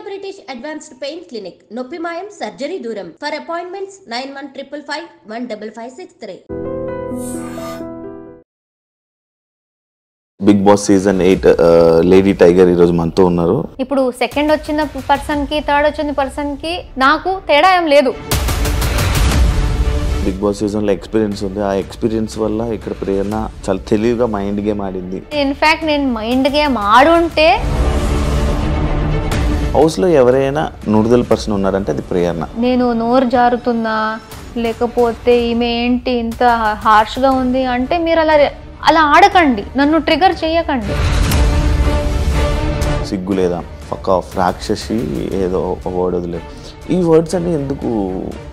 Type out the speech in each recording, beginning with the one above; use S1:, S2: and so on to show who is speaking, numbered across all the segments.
S1: British Advanced Pain Clinic, Noppimayam Surgery Duram. For appointments 9155515563.
S2: Bigg Boss season 8 lady tiger ఈ రోజు మనతో ఉన్నారు.
S3: ఇప్పుడు సెకండ్ వచ్చిన పర్సన్ కి థర్డ్ వచ్చిన పర్సన్ కి నాకు తేడా ఏం లేదు.
S2: బిగ్ బాస్ సీజన్ లో ఎక్స్పీరియన్స్ ఉంది. ఆ ఎక్స్పీరియన్స్ వల్ల ఇక్కడ ప్రేరణ చాలా తెలివిగా మైండ్ గేమ్ ఆడింది.
S3: ఇన్ఫాక్ట్ నేను మైండ్ గేమ్ ఆడుంటే
S2: హౌస్ లో ఎవరైనా నూడుదల పర్సన్ ఉన్నారంటే అది ప్రేరణ.
S3: నేను నోరు జారుతున్నా లేకపోతే ఈమె ఏంటి ఇంత హార్ష్ గా ఉంది అంటే మీరు అలా ఆడకండి, నన్ను ట్రిగర్ చేయకండి.
S2: సిగ్గు లేదా పక్క రాక్షసి ఏదో వర్డ్ వదిలేదు. ఈ వర్డ్స్ అన్ని ఎందుకు?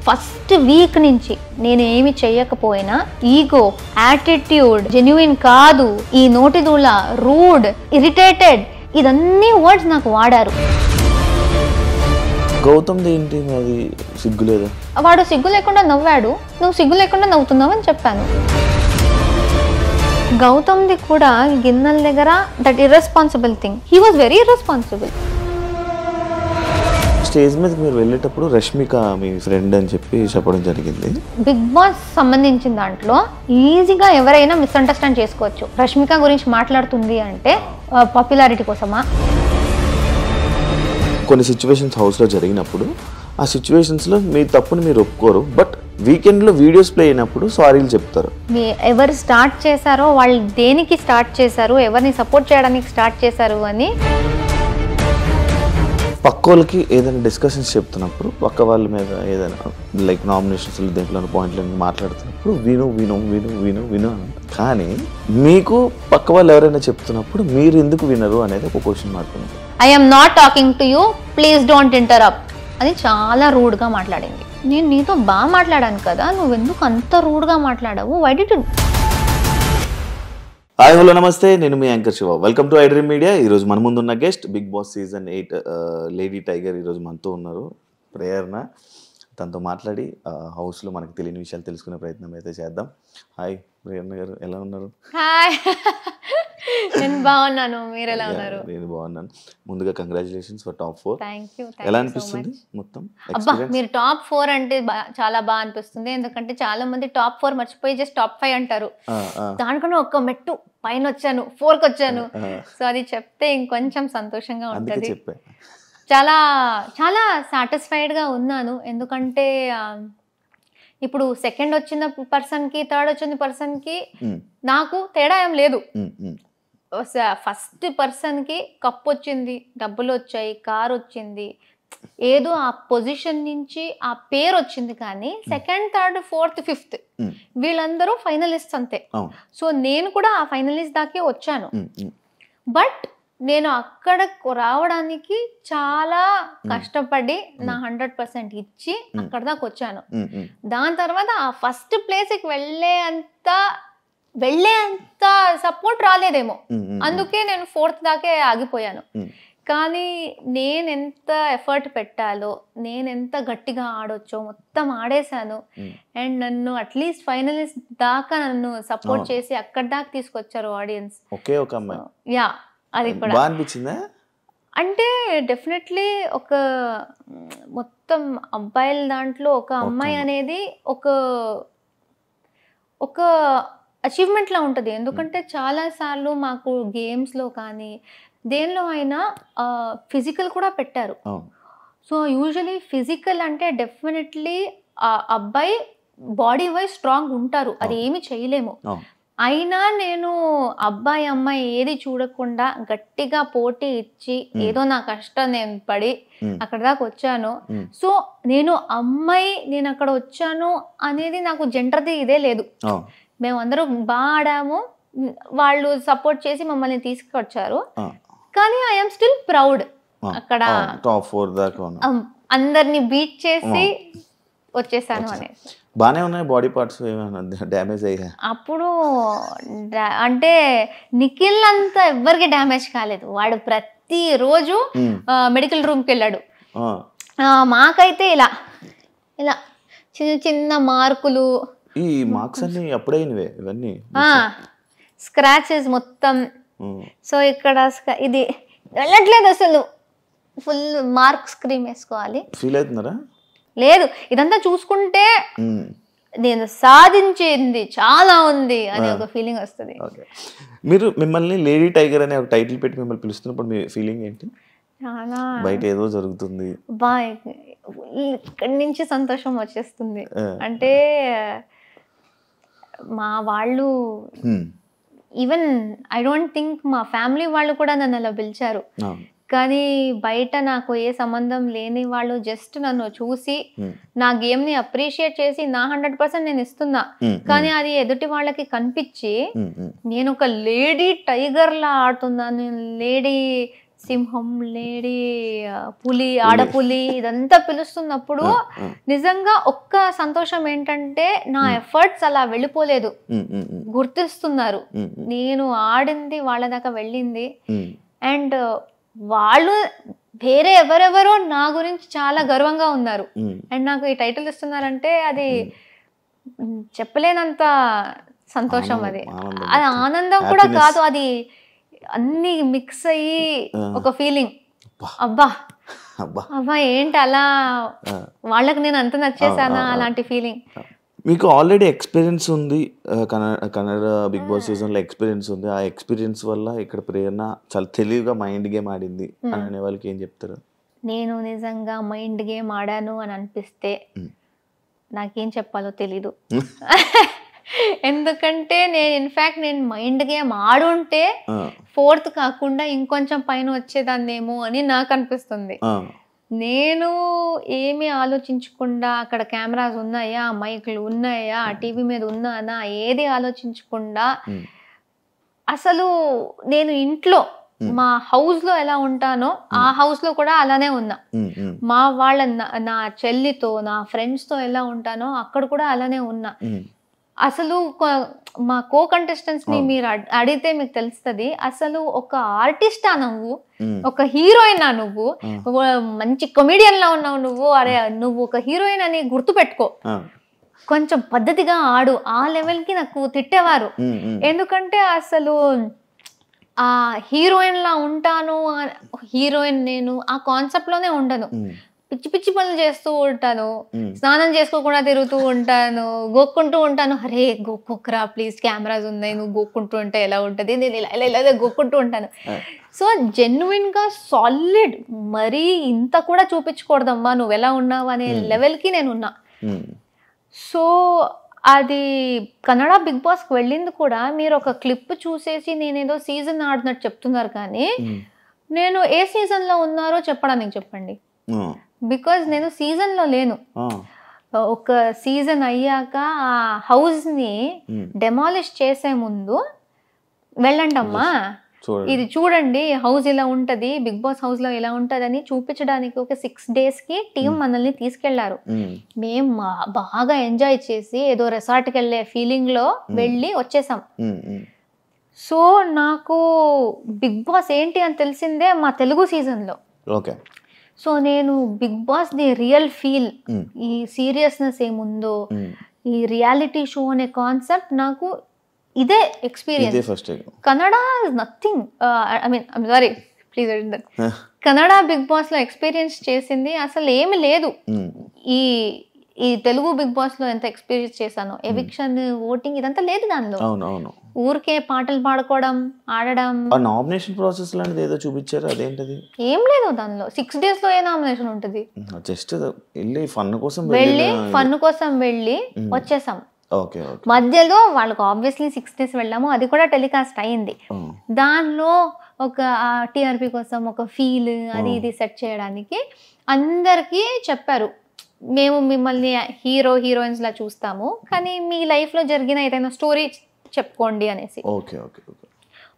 S3: ఫస్ట్ వీక్ నుంచి నేను ఏమి చెయ్యకపోయినా ఈగో, యాటిట్యూడ్, జెన్యున్ కాదు, ఈ నోటిదూల, రూడ్, ఇరిటేటెడ్, ఇదన్నీ వర్డ్స్ నాకు వాడారు.
S2: గౌతమ్ ఏంటి అది సిగ్గు లేదా?
S3: వాడు సిగ్గు లేకుండా నవ్వాడు, నువ్వు సిగ్గు లేకుండా నవ్వుతున్నావు అని చెప్పాను. గౌతమ్ది కూడా గిన్నెల దగ్గర that irresponsible thing, he was very irresponsible.
S2: Stage మీదకి మీరు వెళ్ళేటప్పుడు రష్మిక మీ ఫ్రెండ్ అని చెప్పి చెప్పడం జరిగింది.
S3: బిగ్ బాస్ సంబంధించిన దాంట్లో ఈజీగా ఎవరైనా మిస్అండర్స్టాండ్ చేసుకోవచ్చు. రష్మిక గురించి మాట్లాడుతుంది అంటే పాపులారిటీ కోసమా?
S2: కొన్ని సిచ్యువేషన్స్ హౌస్లో జరిగినప్పుడు ఆ సిచ్యువేషన్స్లో మీ తప్పుని మీరు ఒప్పుకోరు, బట్ వీకెండ్లో వీడియోస్ ప్లే అయినప్పుడు సారీలు చెప్తారు.
S3: ఎవరు స్టార్ట్ చేశారో, వాళ్ళు దేనికి స్టార్ట్ చేశారు, ఎవరిని సపోర్ట్ చేయడానికి స్టార్ట్ చేశారు అని
S2: పక్క వాళ్ళకి ఏదైనా డిస్కషన్స్ చెప్తున్నప్పుడు పక్క వాళ్ళ మీద ఏదైనా లైక్ నామినేషన్స్ దేంట్లో పాయింట్లు మాట్లాడుతున్నప్పుడు విను విను విను విను విను అని. కానీ మీకు పక్క వాళ్ళు ఎవరైనా చెప్తున్నప్పుడు మీరు ఎందుకు వినరు అనేది ఒక క్వశ్చన్ మార్క్ ఉంది.
S3: I am not talking to you, please don't interrupt అని చాలా రూడ్గా మాట్లాడింది. నేను నీతో బాగా మాట్లాడాను కదా, నువ్వెందుకు అంత రూడ్గా మాట్లాడావు? Why did you?
S2: Hi hello నమస్తే, నేను మీ anchor Shiva. Welcome to iDream media. ఈరోజు మన ముందు ఉన్న guest Bigg Boss season 8 lady tiger ఈరోజు మనతో ఉన్నారు, ప్రేరణ. తనతో మాట్లాడి హౌస్లో మనకు తెలియని విషయాలు తెలుసుకునే ప్రయత్నం అయితే చేద్దాం. హాయ్ ప్రేరణ గారు, ఎలా ఉన్నారు?
S3: హాయ్, నేను బాగున్నాను, మీరు ఎలా ఉన్నారు?
S2: నేను బాగున్నాను. ముందుగా congratulations for top 4.
S3: Thank you.
S2: ఎలా అనిపిస్తుంది మొత్తం?
S3: అబ్బా, మీరు టాప్ 4 అంటే చాలా బాగా అనిపిస్తుంది. ఎందుకంటే చాలా మంది టాప్ 4 మర్చిపోయి జస్ట్ టాప్ 5 అంటారు. దానికన్నా ఒక్క మెట్టు పైన వచ్చాను, 4కి వచ్చాను. సో అది చెప్తే ఇంకొంచెం సంతోషంగా ఉంటుంది. చాలా చాలా సాటిస్ఫైడ్గా ఉన్నాను. ఎందుకంటే ఇప్పుడు సెకండ్ వచ్చిన పర్సన్కి థర్డ్ వచ్చిన పర్సన్కి నాకు తేడా ఏం లేదు. ఫస్ట్ పర్సన్కి కప్ వచ్చింది, డబ్బులు వచ్చాయి, కార్ వచ్చింది, ఏదో ఆ పొజిషన్ నుంచి ఆ పేరు వచ్చింది. కానీ సెకండ్, థర్డ్, ఫోర్త్, ఫిఫ్త్ వీళ్ళందరూ ఫైనలిస్ట్ అంతే. సో నేను కూడా ఆ ఫైనలిస్ట్ దాకే వచ్చాను. బట్ నేను అక్కడ రావడానికి చాలా కష్టపడి నా 100% ఇచ్చి అక్కడ దాకా వచ్చాను. దాని తర్వాత ఆ ఫస్ట్ ప్లేస్కి వెళ్ళేంత సపోర్ట్ రాలేదేమో, అందుకే నేను 4th దాకే ఆగిపోయాను. కానీ నేను ఎంత ఎఫర్ట్ పెట్టాలో, నేను ఎంత గట్టిగా ఆడొచ్చో మొత్తం ఆడేశాను. అండ్ నన్ను అట్లీస్ట్ ఫైనలిస్ట్ దాకా నన్ను సపోర్ట్ చేసి అక్కడ దాకా తీసుకొచ్చారు ఆడియన్స్. యా, అది కూడా అనిపించిందా? అంటే డెఫినెట్లీ ఒక మొత్తం అబ్బాయిల దాంట్లో ఒక అమ్మాయి అనేది ఒక అచీవ్మెంట్ లా ఉంటుంది. ఎందుకంటే చాలాసార్లు మాకు గేమ్స్లో కానీ దేనిలో అయినా ఫిజికల్ కూడా పెట్టారు. సో యూజువలీ ఫిజికల్ అంటే డెఫినెట్లీ ఆ అబ్బాయి బాడీ వైజ్ స్ట్రాంగ్ ఉంటారు, అది ఏమి చేయలేము. అయినా నేను అబ్బాయి అమ్మాయి ఏది చూడకుండా గట్టిగా పోటీ ఇచ్చి ఏదో నా కష్టం నేను పడి అక్కడ దాకా వచ్చాను. సో నేను అక్కడ వచ్చాను అనేది నాకు జెండర్ది ఇదే లేదు. మేమందరూ బాగా ఆడాము, వాళ్ళు సపోర్ట్ చేసి మమ్మల్ని తీసుకొచ్చారు. కానీ ఐఎమ్ స్టిల్ ప్రౌడ్. అక్కడ
S2: టాప్ 4 దాకా
S3: అందరిని బీట్ చేసి వచ్చేసాను అనేది.
S2: బానే ఉన్నాయి బాడీ పార్ట్స్, ఏమైనా డ్యామేజ్ అయ్యా? అప్పుడు
S3: అంటే నిఖిల్ అంతా ఎవ్వరికి డ్యామేజ్ కాలేదు. వాడు ప్రతిరోజు మెడికల్ రూమ్కి వెళ్ళాడు. మాకైతే ఇలా ఇలా చిన్న చిన్న మార్కులు.
S2: ఈ మార్క్స్ అన్ని అప్పుడైనవే ఇవన్నీ,
S3: స్క్రాచెస్ మొత్తం. సో ఇక్కడ ఇది వెళ్ళట్లేదు అసలు, ఫుల్ మార్క్స్ క్రీమ్ వేసుకోవాలి.
S2: ఫీల్ అవుతున్నారా?
S3: లేదు, ఇదంతా చూసుకుంటే నేను సాధించింది చాలా ఉంది అనే ఒక ఫీలింగ్ వస్తుంది.
S2: మీరు మిమ్మల్ని లేడీ టైగర్ అనే ఒక టైటిల్ పెట్టి మిమ్మల్ని పిలుస్తున్నప్పుడు మీ ఫీలింగ్ ఏంటి?
S3: చాలా
S2: బయట ఏదో జరుగుతుంది,
S3: ఇక్కడి నుంచి సంతోషం వచ్చేస్తుంది. అంటే మా వాళ్ళు ఈవెన్ ఐ డోంట్ థింక్ మా ఫ్యామిలీ వాళ్ళు కూడా నన్ను అలా పిలిచారు. కానీ బయట నాకు ఏ సంబంధం లేని వాళ్ళు జస్ట్ నన్ను చూసి నా గేమ్ ని అప్రిషియేట్ చేసి నా 100% నేను ఇస్తున్నా, కానీ అది ఎదుటి వాళ్ళకి కనిపించి నేను ఒక లేడీ టైగర్ లా ఆడుతున్నాను, లేడీ సింహం, లేడీ పులి, ఆడపులి ఇదంతా పిలుస్తున్నప్పుడు నిజంగా ఒక్క సంతోషం ఏంటంటే నా ఎఫర్ట్స్ అలా వెళ్ళిపోలేదు, గుర్తిస్తున్నారు. నేను ఆడింది వాళ్ళ దాకా వెళ్ళింది. అండ్ వాళ్ళు వేరే ఎవరెవరో నా గురించి చాలా గర్వంగా ఉన్నారు. అండ్ నాకు ఈ టైటిల్ ఇస్తున్నారంటే అది చెప్పలేనంత సంతోషం. అది ఆనందం కూడా కాదు, అది అన్ని మిక్స్ అయ్యి ఒక ఫీలింగ్. అబ్బా అబ్బా ఏంటి అలా వాళ్ళకి నేను అంత నచ్చేసానా అలాంటి ఫీలింగ్.
S2: మీకు ఆల్రెడీ ఎక్స్పీరియన్స్ ఉంది, కన్నడ బిగ్ బాస్ సీజన్లో ఎక్స్పీరియన్స్ ఉంది. ఆ ఎక్స్పీరియన్స్ వల్ల ఇక్కడ ప్రేరణ చాలా తెలివిగా మైండ్ గేమ్ ఆడింది అని అనే వాళ్ళకి ఏం చెప్తారు?
S3: నేను నిజంగా మైండ్ గేమ్ ఆడాను అని అనిపిస్తే నాకేం చెప్పాలో తెలీదు. ఎందుకంటే నేను మైండ్ గేమ్ ఆడుంటే 4th కాకుండా ఇంకొంచెం పైన వచ్చేదాన్నేమో అని నాకు అనిపిస్తుంది. నేను ఏమి ఆలోచించకుండా అక్కడ కెమెరాస్ ఉన్నాయా, మైక్లు ఉన్నాయా, టీవీ మీద ఉన్నానా, ఏది ఆలోచించకుండా అసలు నేను ఇంట్లో మా హౌస్ లో ఎలా ఉంటానో ఆ హౌస్ లో కూడా అలానే ఉన్నా. మా వాళ్ళ నా చెల్లితో నా ఫ్రెండ్స్ తో ఎలా ఉంటానో అక్కడ కూడా అలానే ఉన్నా. అసలు మా కో కంటెస్టెంట్స్ ని మీరు అడిగితే మీకు తెలుస్తుంది, అసలు ఒక ఆర్టిస్టా నువ్వు, ఒక హీరోయినా నువ్వు, మంచి కమెడియన్ లా ఉన్నావు నువ్వు, అరే నువ్వు ఒక హీరోయిన్ అని గుర్తు పెట్టుకో, కొంచెం పద్ధతిగా ఆడు, ఆ లెవెల్ కి నాకు తిట్టేవారు. ఎందుకంటే అసలు ఆ హీరోయిన్ లా ఉంటాను, హీరోయిన్ నేను ఆ కాన్సెప్ట్ లోనే ఉండను. పిచ్చి పిచ్చి పనులు చేస్తూ ఉంటాను, స్నానం చేసుకోకుండా తిరుగుతూ ఉంటాను, గోక్కుంటూ ఉంటాను. అరే గోక్కోకరా ప్లీజ్, కెమెరాస్ ఉన్నాయి, నువ్వు గోక్కుంటూ ఉంటే ఎలా ఉంటుంది, నేను ఇలా గోక్కుంటూ ఉంటాను. సో జెన్యున్ గా సాలిడ్, మరీ ఇంత కూడా చూపించకూడదమ్మా నువ్వు ఎలా ఉన్నావు అనే లెవెల్కి నేను ఉన్నా. సో అది కన్నడ బిగ్ బాస్కి వెళ్ళింది కూడా మీరు ఒక క్లిప్ చూసేసి నేనేదో సీజన్ ఆడినట్టు చెప్తున్నారు, కానీ నేను ఏ సీజన్లో ఉన్నారో చెప్పడానికి చెప్పండి. బికాజ్ నేను సీజన్లో లేను. ఒక సీజన్ అయ్యాక ఆ హౌస్ని డెమాలిష్ చేసే ముందు వెళ్ళండి అమ్మా, ఇది చూడండి హౌస్ ఇలా ఉంటుంది, బిగ్ బాస్ హౌస్ లో ఇలా ఉంటుంది అని చూపించడానికి ఒక 6 days కి టీం మనల్ని తీసుకెళ్లారు. మేము బాగా ఎంజాయ్ చేసి ఏదో రిసార్ట్కి వెళ్ళే ఫీలింగ్ లో వెళ్ళి వచ్చేసాం. సో నాకు బిగ్ బాస్ ఏంటి అని తెలిసిందే మా తెలుగు సీజన్ లో. సో నేను Bigg Boss the real feel, ఈ సీరియస్నెస్ ఏముందో, ఈ రియాలిటీ షో అనే కాన్సెప్ట్ నాకు ఇదే experience. Kannada is nothing, I mean I'm sorry please that, Kannada Bigg Boss లో ఎక్స్పీరియన్స్ చేసింది అసలు ఏమి లేదు. ఈ తెలుగు బిగ్ బాస్ లో ఎంత ఎక్స్పీరియన్స్ చేశాను, ఎవిక్షన్, ఓటింగ్ ఇదంతా లేదు దానిలో. ఊరికే పాటలు పాడుకోవడం, ఆడడం.
S2: నామినేషన్ ప్రాసెస్ లాంటిది ఏదో చూపించారు, అదేంటది?
S3: ఏం లేదు దానిలో. 6 days లో ఏ నామినేషన్ ఉంటుంది?
S2: జస్ట్ వెళ్ళి ఫన్ కోసం వెళ్ళి వచ్చేసాం.
S3: మధ్యలో వాళ్ళకి ఆబ్వియస్లీ 6 days వెళ్ళాము, అది కూడా టెలికాస్ట్ అయింది. దానిలో ఒక టీఆర్పీ కోసం ఒక ఫీల్ అది ఇది సెట్ చేయడానికి అందరికీ చెప్పారు, మేము మిమ్మల్ని హీరోయిన్స్ లా చూస్తాము, కానీ మీ లైఫ్ లో జరిగిన ఏదైనా స్టోరీ చెప్పుకోండి అనేసి.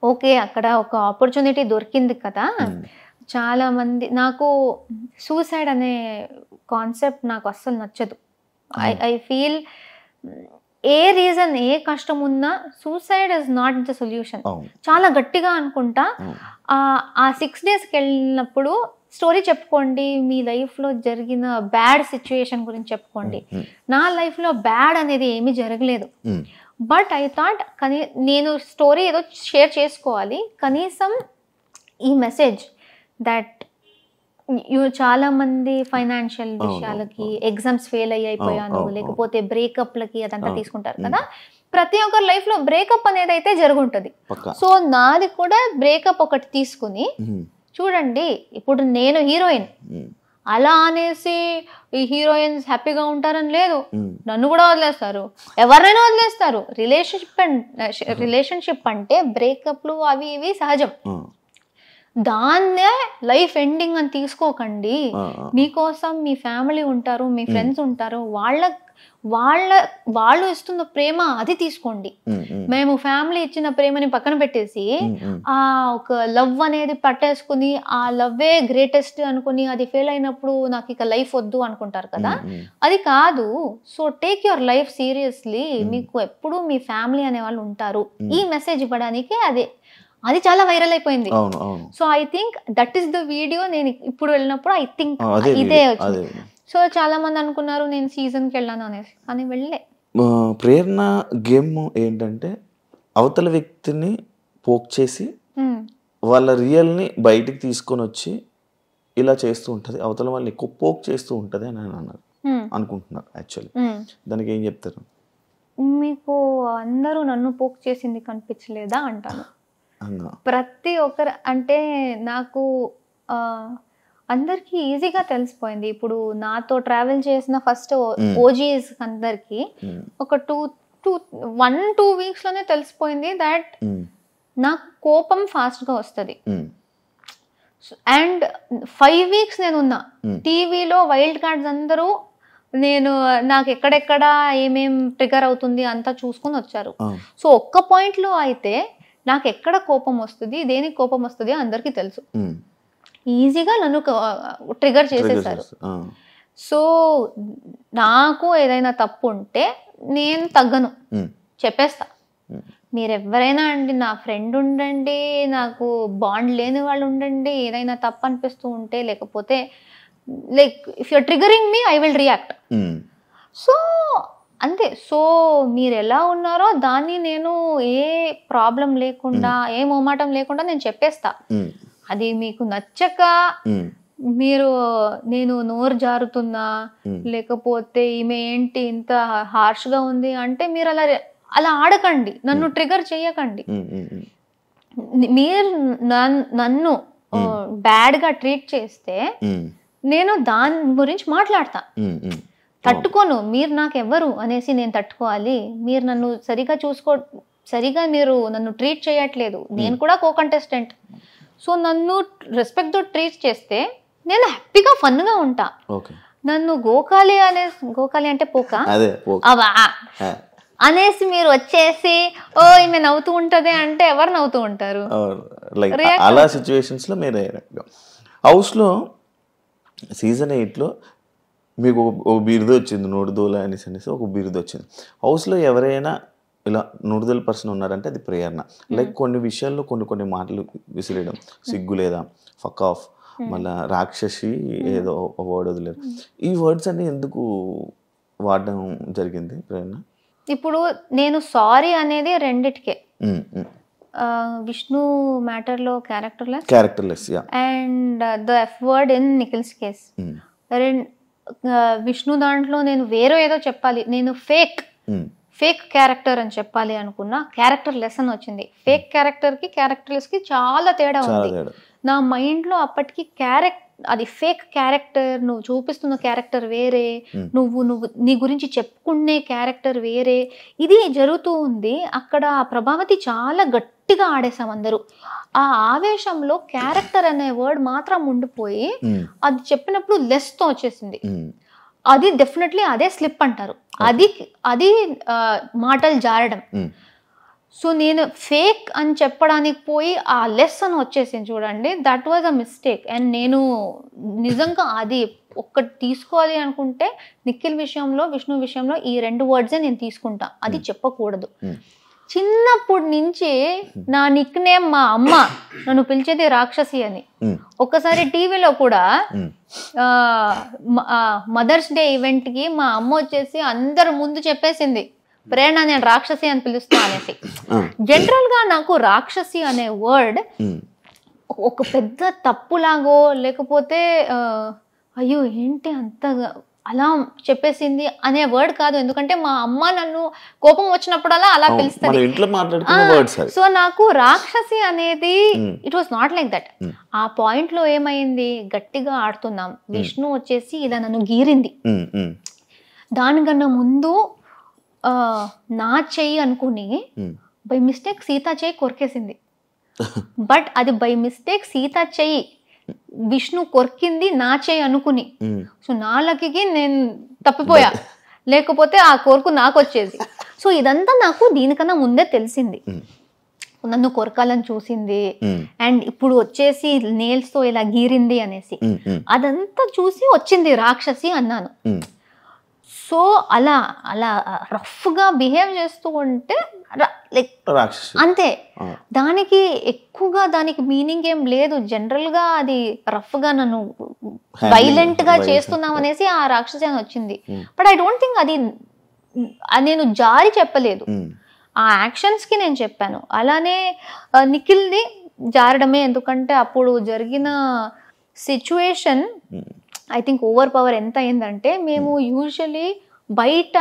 S3: ఓకే అక్కడ ఒక ఆపర్చునిటీ దొరికింది కదా. చాలా మంది, నాకు సూసైడ్ అనే కాన్సెప్ట్ నాకు అస్సలు నచ్చదు. ఐ ఫీల్ ఏ రీజన్, ఏ కష్టం ఉన్నా suicide is not the solution. చాలా గట్టిగా అనుకుంటా. ఆ 6 daysకి వెళ్ళినప్పుడు స్టోరీ చెప్పుకోండి, మీ లైఫ్లో జరిగిన బ్యాడ్ సిచ్యుయేషన్ గురించి చెప్పుకోండి. నా లైఫ్లో బ్యాడ్ అనేది ఏమీ జరగలేదు, బట్ ఐ థాట్ కానీ నేను స్టోరీ ఏదో షేర్ చేసుకోవాలి, కనీసం ఈ మెసేజ్ దట్ చాలా మంది ఫైనాన్షియల్ విషయాలకి ఎగ్జామ్స్ ఫెయిల్ అయిపోయాను లేకపోతే బ్రేకప్లకి అదంతా తీసుకుంటారు కదా. ప్రతి ఒక్కరి లైఫ్ లో బ్రేకప్ అనేది అయితే జరుగుంటది. సో నాది కూడా బ్రేకప్ ఒకటి తీసుకుని చూడండి, ఇప్పుడు నేను హీరోయిన్ అలా అనేసి ఈ హీరోయిన్స్ హ్యాపీగా ఉంటారని లేదు, నన్ను కూడా వదిలేస్తారు, ఎవరినైనా వదిలేస్తారు. రిలేషన్షిప్ అంటే బ్రేకప్లు అవి ఇవి సహజం. దాన్నే లైఫ్ ఎండింగ్ అని తీసుకోకండి. మీకోసం మీ ఫ్యామిలీ ఉంటారు, మీ ఫ్రెండ్స్ ఉంటారు, వాళ్ళు ఇస్తున్న ప్రేమ అది తీసుకోండి. మేము ఫ్యామిలీ ఇచ్చిన ప్రేమని పక్కన పెట్టేసి ఆ ఒక లవ్ అనేది పట్టేసుకుని ఆ లవ్వే గ్రేటెస్ట్ అనుకుని అది ఫెయిల్ అయినప్పుడు నాకు ఇక లైఫ్ వద్దు అనుకుంటారు కదా, అది కాదు. So take your life seriously. మీకు ఎప్పుడు మీ ఫ్యామిలీ అనే వాళ్ళు ఉంటారు. ఈ మెసేజ్ ఇవ్వడానికి అది చాలా వైరల్ అయిపోయింది. So I think that is the video. నేను ఇప్పుడు వెళ్ళినప్పుడు ఐ థింక్ ఇదే వచ్చింది. సో చాలా మంది అనుకున్నారు నేను సీజన్కి వెళ్ళాను అనేసి, కానీ వెళ్ళే.
S2: ప్రేరణ గేమ్ ఏంటంటే అవతల వ్యక్తిని పోక్ చేసి వాళ్ళ రియల్ని బయటికి తీసుకొని వచ్చి ఇలా చేస్తూ ఉంటుంది, అవతల వాళ్ళని ఎక్కువ పోక్ చేస్తూ ఉంటుంది అని అనుకుంటున్నారు. యాక్చువల్లీ దానికి ఏం చెప్తారు?
S3: మీకు అందరూ నన్ను పోక్ చేసింది కనిపించలేదా అంటాను. ప్రతి ఒక్కరు అంటే నాకు అందరికి ఈజీగా తెలిసిపోయింది. ఇప్పుడు నాతో ట్రావెల్ చేసిన ఫస్ట్ ఓజీస్ అందరికి ఒక 1-2 వీక్స్ లోనే తెలిసిపోయింది దట్ నాకు కోపం ఫాస్ట్ గా వస్తుంది. అండ్ 5 వీక్స్ నేను ఉన్నా టీవీలో. వైల్డ్ కార్డ్స్ అందరూ నాకు ఎక్కడెక్కడ ఏమేం ట్రిగర్ అవుతుంది అంతా చూసుకుని వచ్చారు. సో ఒక్క పాయింట్ లో అయితే నాకు ఎక్కడ కోపం వస్తుంది, దేనికి కోపం వస్తుంది అందరికీ తెలుసు. ఈజీగా నన్ను ట్రిగర్ చేసేసారు. సో నాకు ఏదైనా తప్పు ఉంటే నేను తగ్గను, చెప్పేస్తా. మీరెవరైనా అండి, నా ఫ్రెండ్ ఉండండి, నాకు బాండ్ లేని వాళ్ళు ఉండండి, ఏదైనా తప్పు అనిపిస్తూ ఉంటే లేకపోతే like if you're triggering me I will react. So అంతే. సో మీరు ఎలా ఉన్నారో దాన్ని నేను ఏ ప్రాబ్లం లేకుండా ఏ మొహమాటం లేకుండా నేను చెప్పేస్తా. అది మీకు నచ్చక మీరు నేను నోరు జారుతున్నా లేకపోతే ఈమె ఏంటి ఇంత హార్ష్ గా ఉంది అంటే మీరు అలా ఆడకండి, నన్ను ట్రిగర్ చేయకండి. మీరు నన్ను బ్యాడ్ గా ట్రీట్ చేస్తే నేను దాని గురించి మాట్లాడతా, తట్టుకోను. మీరు నాకు ఎవరు అనేసి నేను తట్టుకోవాలి. మీరు నన్ను సరిగా మీరు నన్ను ట్రీట్ చేయట్లేదు, నేను కూడా కో కంటెస్టెంట్. సో నన్ను రెస్పెక్ట్ తో ట్రీట్ చేస్తే నేను హ్యాపీగా ఫన్ గా ఉంటా. నన్ను గోకాలి అంటే పోక అనేసి మీరు వచ్చేసి ఓ ఈమె నవ్వుతూ ఉంటది అంటే ఎవరు నవ్వుతూ ఉంటారు?
S2: అలా సిచ్యువేషన్స్ లో మీరు హౌస్ లో సీజన్ 8లో మీకు ఒక బిరుదు వచ్చింది, నోడుదోల అనేసి ఒక బిరుదు వచ్చింది. హౌస్లో ఎవరైనా ఇలా నోడుదోల పర్సన్ ఉన్నారంటే అది ప్రేరణ. లైక్ కొన్ని విషయాల్లో కొన్ని మాటలు విసిరేయడం, సిగ్గు లేదా, ఫక్ ఆఫ్, మళ్ళీ రాక్షసి ఏదో వర్డ్ వదిలేదు. ఈ వర్డ్స్ అన్ని ఎందుకు వాడడం జరిగింది ప్రేరణ?
S3: ఇప్పుడు నేను సారీ అనేది రెండిటికే. విష్ణు మ్యాటర్లో characterless and the F word in Nikhil's case. Vishnu దాంట్లో నేను వేరే ఏదో చెప్పాలి, నేను ఫేక్ క్యారెక్టర్ అని చెప్పాలి అనుకున్నా, క్యారెక్టర్ లెస్ అని వచ్చింది. ఫేక్ క్యారెక్టర్ కి క్యారెక్టర్లెస్ కి చాలా తేడా ఉంది. నా మైండ్ లో అప్పటికి అది ఫేక్ క్యారెక్టర్, నువ్వు చూపిస్తున్న క్యారెక్టర్ వేరే, నువ్వు నీ గురించి చెప్పుకునే క్యారెక్టర్ వేరే, ఇది జరుగుతూ ఉంది. అక్కడ ప్రభావతి చాలా గట్టిగా ఆడేసాం అందరూ. ఆ ఆవేశంలో క్యారెక్టర్ అనే వర్డ్ మాత్రం ఉండిపోయి అది చెప్పినప్పుడు లెస్ తో వచ్చేసింది. అది డెఫినెట్లీ అదే స్లిప్ అంటారు, అది మాటలు జారడం. సో నేను ఫేక్ అని చెప్పడానికి పోయి ఆ లెస్ అని వచ్చేసింది చూడండి, that was a mistake. And నేను నిజంగా అది ఒక్కటి తీసుకోవాలి అనుకుంటే నిఖిల్ విషయంలో, విష్ణు విషయంలో ఈ 2 వర్డ్సే నేను తీసుకుంటా, అది చెప్పకూడదు. చిన్నప్పటి నుంచి నా నిక్ నేమ్ మా అమ్మ నన్ను పిలిచేది రాక్షసి అని. ఒక్కసారి టీవీలో కూడా మదర్స్ డే ఈవెంట్ కి మా అమ్మ వచ్చేసి అందరు ముందు చెప్పేసింది, ప్రేరణ నేను రాక్షసి అని పిలుస్తా అనేసి. జనరల్ గా నాకు రాక్షసి అనే వర్డ్ ఒక పెద్ద తప్పులాగో లేకపోతే అయ్యో ఏంటి అంత అలా చెప్పేసింది అనే వర్డ్ కాదు. ఎందుకంటే మా అమ్మ నన్ను కోపం వచ్చినప్పుడల్లా అలా పిలుస్తుంది. సో నాకు రాక్షసి అనేది it was not like that. ఆ పాయింట్ లో ఏమైంది, గట్టిగా ఆడుతున్నాం, విష్ణు వచ్చేసి ఇలా నన్ను గీరింది. దానికన్నా ముందు నా చెయ్యి అనుకుని బై మిస్టేక్ సీత చెయ్యి కొరికేసింది. బట్ అది బై మిస్టేక్ సీత చెయ్యి, విష్ణు కొరికింది నా చెయ్యి అనుకుని. సో నా లక్కీకి నేను తప్పిపోయా, లేకపోతే ఆ కొరకు నాకు వచ్చేది. సో ఇదంతా నాకు దీనికన్నా ముందే తెలిసింది. నన్ను కొరకాలని చూసింది అండ్ ఇప్పుడు వచ్చేసి నేల్స్ తో ఇలా గీరింది అనేసి అదంతా చూసి వచ్చింది రాక్షసి అన్నాను. సో అలా అలా రఫ్ గా బిహేవ్ చేస్తూ ఉంటే లైక్ అంతే, దానికి ఎక్కువగా దానికి మీనింగ్ ఏం లేదు. జనరల్ గా అది రఫ్ గా నన్ను వైలెంట్ గా చేస్తున్నాం అనేసి ఆ రాక్షసి అని వచ్చింది. బట్ ఐ డోంట్ థింక్ అది నేను జారి చెప్పలేదు, ఆ యాక్షన్స్ కి నేను చెప్పాను. అలానే నిఖిల్ది జారడమే, ఎందుకంటే అప్పుడు జరిగిన situation I think over power ఎంత అయిందంటే, మేము యూజువలీ బయట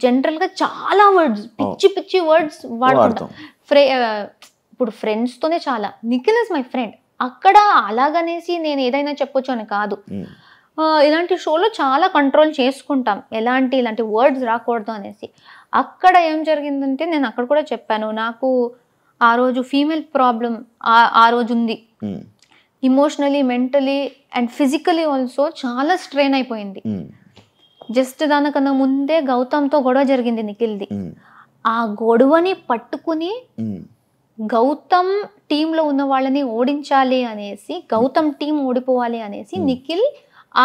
S3: జనరల్ గా చాలా వర్డ్స్, పిచ్చి పిచ్చి వర్డ్స్ వాడుకుంటాం. ఇప్పుడు ఫ్రెండ్స్ తోనే చాలా. Nikhil is my friend. అక్కడ అలాగనేసి నేను ఏదైనా చెప్పొచ్చు అని కాదు. ఇలాంటి షోలో చాలా కంట్రోల్ చేసుకుంటాం, ఇలాంటి వర్డ్స్ రాకూడదు అనేసి. అక్కడ ఏం జరిగిందంటే, నేను అక్కడ కూడా చెప్పాను, నాకు ఆ రోజు ఫీమేల్ ప్రాబ్లం ఆ రోజు ఉంది. Emotionally, mentally and physically also చాలా స్ట్రెయిన్ అయిపోయింది. జస్ట్ దానికన్నా ముందే గౌతమ్తో గొడవ జరిగింది నిఖిల్ది. ఆ గొడవని పట్టుకుని గౌతమ్ టీంలో ఉన్న వాళ్ళని ఓడించాలి అనేసి, గౌతమ్ టీం ఓడిపోవాలి అనేసి నిఖిల్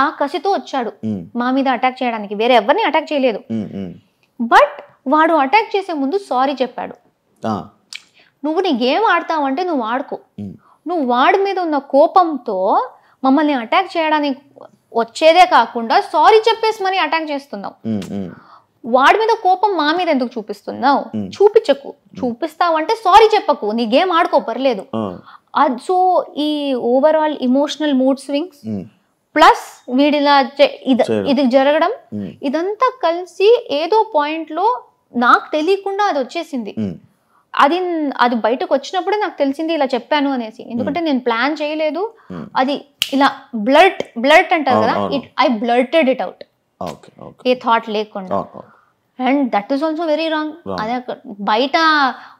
S3: ఆ కసితో వచ్చాడు మా మీద అటాక్ చేయడానికి. వేరే ఎవరిని అటాక్ చేయలేదు. బట్ వాడు అటాక్ చేసే ముందు సారీ చెప్పాడు. నువ్వు నీ గేమ్ ఆడతావంటే నువ్వు ఆడుకో, నువ్వు వాడి మీద ఉన్న కోపంతో మమ్మల్ని అటాక్ చేయడానికి వచ్చేదే కాకుండా సారీ చెప్పేసి మరి అటాక్ చేస్తున్నావు. వాడి మీద కోపం మా మీద ఎందుకు చూపిస్తున్నావు? చూపించకు. చూపిస్తావంటే సారీ చెప్పకు, నీ గేమ్ ఆడుకో, పర్లేదు. సో ఈ overall emotional mood swings plus వీడిలా ఇది జరగడం, ఇదంతా కలిసి ఏదో పాయింట్ లో నాకు తెలియకుండా అది వచ్చేసింది. అది బయటకు వచ్చినప్పుడే నాకు తెలిసింది ఇలా చెప్పాను అనేసి. ఎందుకంటే నేను ప్లాన్ చేయలేదు. అది ఇలా బ్లర్ట్ అంటారు కదా, I blurted it out, a thought లేకుండా. And that is also very wrong. అదే బయట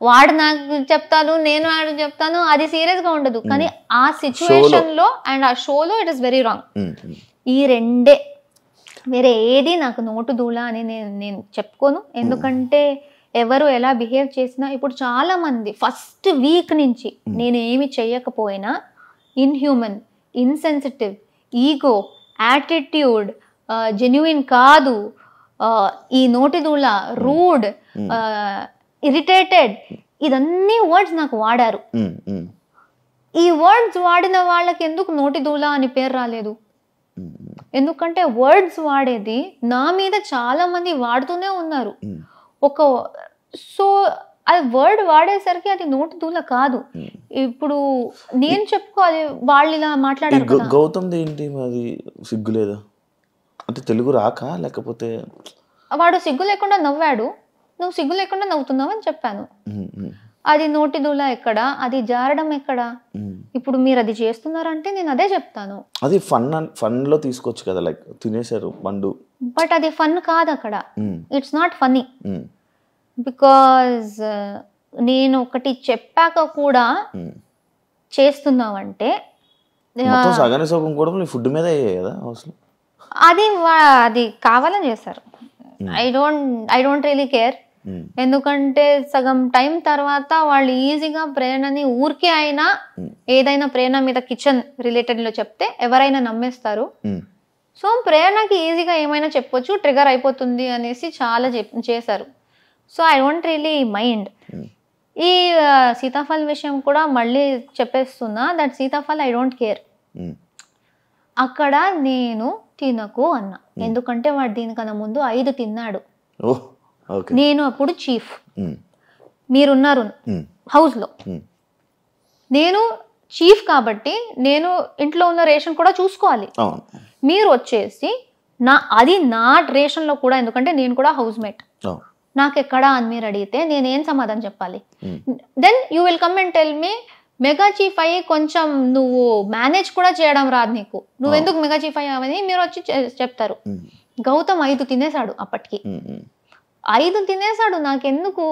S3: వాడు నాకు చెప్తాను, నేను వాడు చెప్తాను, అది సీరియస్ గా ఉండదు. కానీ ఆ సిచ్యువేషన్ లో అండ్ ఆ షోలో ఇట్ ఇస్ వెరీ రాంగ్. ఈ రెండే, వేరే ఏది నాకు నోటు దూల అని నేను చెప్పుకోను. ఎందుకంటే ఎవరు ఎలా బిహేవ్ చేసినా, ఇప్పుడు చాలా మంది ఫస్ట్ వీక్ నుంచి నేను ఏమి చెయ్యకపోయినా ఇన్హ్యూమన్, ఇన్సెన్సిటివ్, ఈగో, యాటిట్యూడ్, జెన్యుయిన్ కాదు, ఈ నోటిదూల, రూడ్, ఇరిటేటెడ్, ఇదన్నీ వర్డ్స్ నాకు వాడారు. ఈ వర్డ్స్ వాడిన వాళ్ళకి ఎందుకు నోటిదూల అని పేరు రాలేదు? ఎందుకంటే వర్డ్స్ వాడేది నా మీద చాలా మంది వాడుతూనే ఉన్నారు. సో అది వర్డ్ వాడేసరికి అది నోటి దూల కాదు. ఇప్పుడు నేను చెప్పుకోవాలి, వాళ్ళు ఇలా మాట్లాడారు.
S2: గౌతమ్ ఏంటి అది సిగ్గు లేదా అంటే, తెలుగు రాక లేకపోతే?
S3: వాడు సిగ్గు లేకుండా నవ్వాడు, నువ్వు సిగ్గు లేకుండా నవ్వుతున్నావు అని చెప్పాను. అది నోటి దూల ఎక్కడ, అది జారడం ఎక్కడ? ఇప్పుడు మీరు అది చేస్తున్నారంటే నేను అదే చెప్తాను.
S2: అది ఫన్ లో తీసుకోవచ్చు కదా, లైక్ తినేశారు పండు.
S3: బట్ అది ఫన్ కాదు అక్కడ. It's not funny. బికాజ్ నేను ఒకటి చెప్పాక కూడా చేస్తున్నావంటే
S2: సగానికి సగం కూడా ఫుడ్ మీద
S3: అది కావాలని చేస్తారు. I don't really care. ఎందుకంటే సగం టైం తర్వాత వాళ్ళు ఈజీగా ప్రేరణని ఊరికే అయినా ఏదైనా ప్రేరణ మీద కిచెన్ రిలేటెడ్ లో చెప్తే ఎవరైనా నమ్మేస్తారు. సో ప్రేరణకి ఈజీగా ఏమైనా చెప్పొచ్చు, ట్రిగర్ అయిపోతుంది అనేసి చాలా చేశారు. So I don't really mind. ఈ సీతాఫల్ విషయం కూడా మళ్ళీ చెప్పేస్తున్నా, that sitaphal I don't care. అక్కడ నేను తినకు అన్నా, ఎందుకంటే వాడు దీనికన్నా ముందు 5 తిన్నాడు. నేను అప్పుడు చీఫ్, మీరున్నారు హౌస్ లో, నేను చీఫ్ కాబట్టి నేను ఇంట్లో ఉన్న రేషన్ కూడా చూసుకోవాలి. మీరు వచ్చేసి అది నా రేషన్లో కూడా, ఎందుకంటే నేను కూడా హౌస్ మేట్, నాకు ఎక్కడా అని మీరు అడిగితే నేనేం సమాధానం చెప్పాలి? Then you will come and tell me mega chief అయ్యి కొంచెం నువ్వు మేనేజ్ కూడా చేయడం రాదు నీకు, నువ్వెందుకు మెగా చీఫ్ అయ్యావని మీరు వచ్చి చెప్తారు. గౌతమ్ 5 తినేశాడు అప్పటికి, 5 తినేశాడు. నాకెందుకు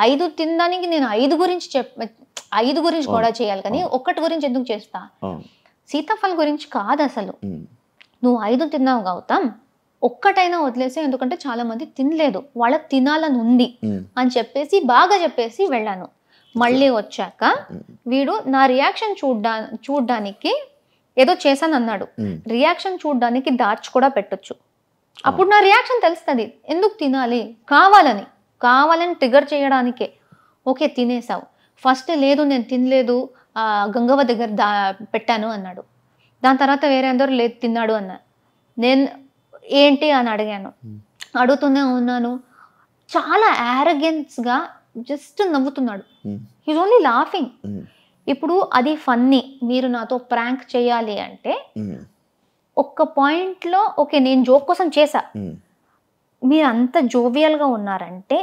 S3: 5 తినడానికి నేను 5 గురించి కూడా చేయాలి, కానీ ఒక్కటి గురించి ఎందుకు చేస్తా? సీతాఫల్ గురించి కాదు అసలు. నువ్వు 5 తిన్నావు గౌతమ్, ఒక్కటైనా వదిలేసి, ఎందుకంటే చాలా మంది తినలేదు, వాళ్ళకి తినాలని ఉంది అని చెప్పేసి బాగా చెప్పేసి వెళ్ళాను. మళ్ళీ వచ్చాక వీడు నా రియాక్షన్ చూడ్డానికి ఏదో చేశాను అన్నాడు. రియాక్షన్ చూడ్డానికి దాచి కూడా పెట్టొచ్చు, అప్పుడు నా రియాక్షన్ తెలుస్తుంది ఎందుకు తినాలి, కావాలని ట్రిగర్ చేయడానికే. ఓకే తినేసావు, ఫస్ట్ లేదు నేను తినలేదు గంగవ్వ దగ్గర పెట్టాను అన్నాడు. దాని తర్వాత వేరే అందరూ లేదు తిన్నాడు అన్నారు. నేను ఏంటి అని అడిగాను, అడుగుతూనే ఉన్నాను. చాలా యారగెన్స్గా జస్ట్ నవ్వుతున్నాడు. He's only laughing. ఇప్పుడు అది ఫన్నీ, మీరు నాతో ప్రాంక్ చేయాలి అంటే ఒక్క పాయింట్లో ఓకే నేను జోక్ కోసం చేశా, మీరు అంత జోవియల్గా ఉన్నారంటే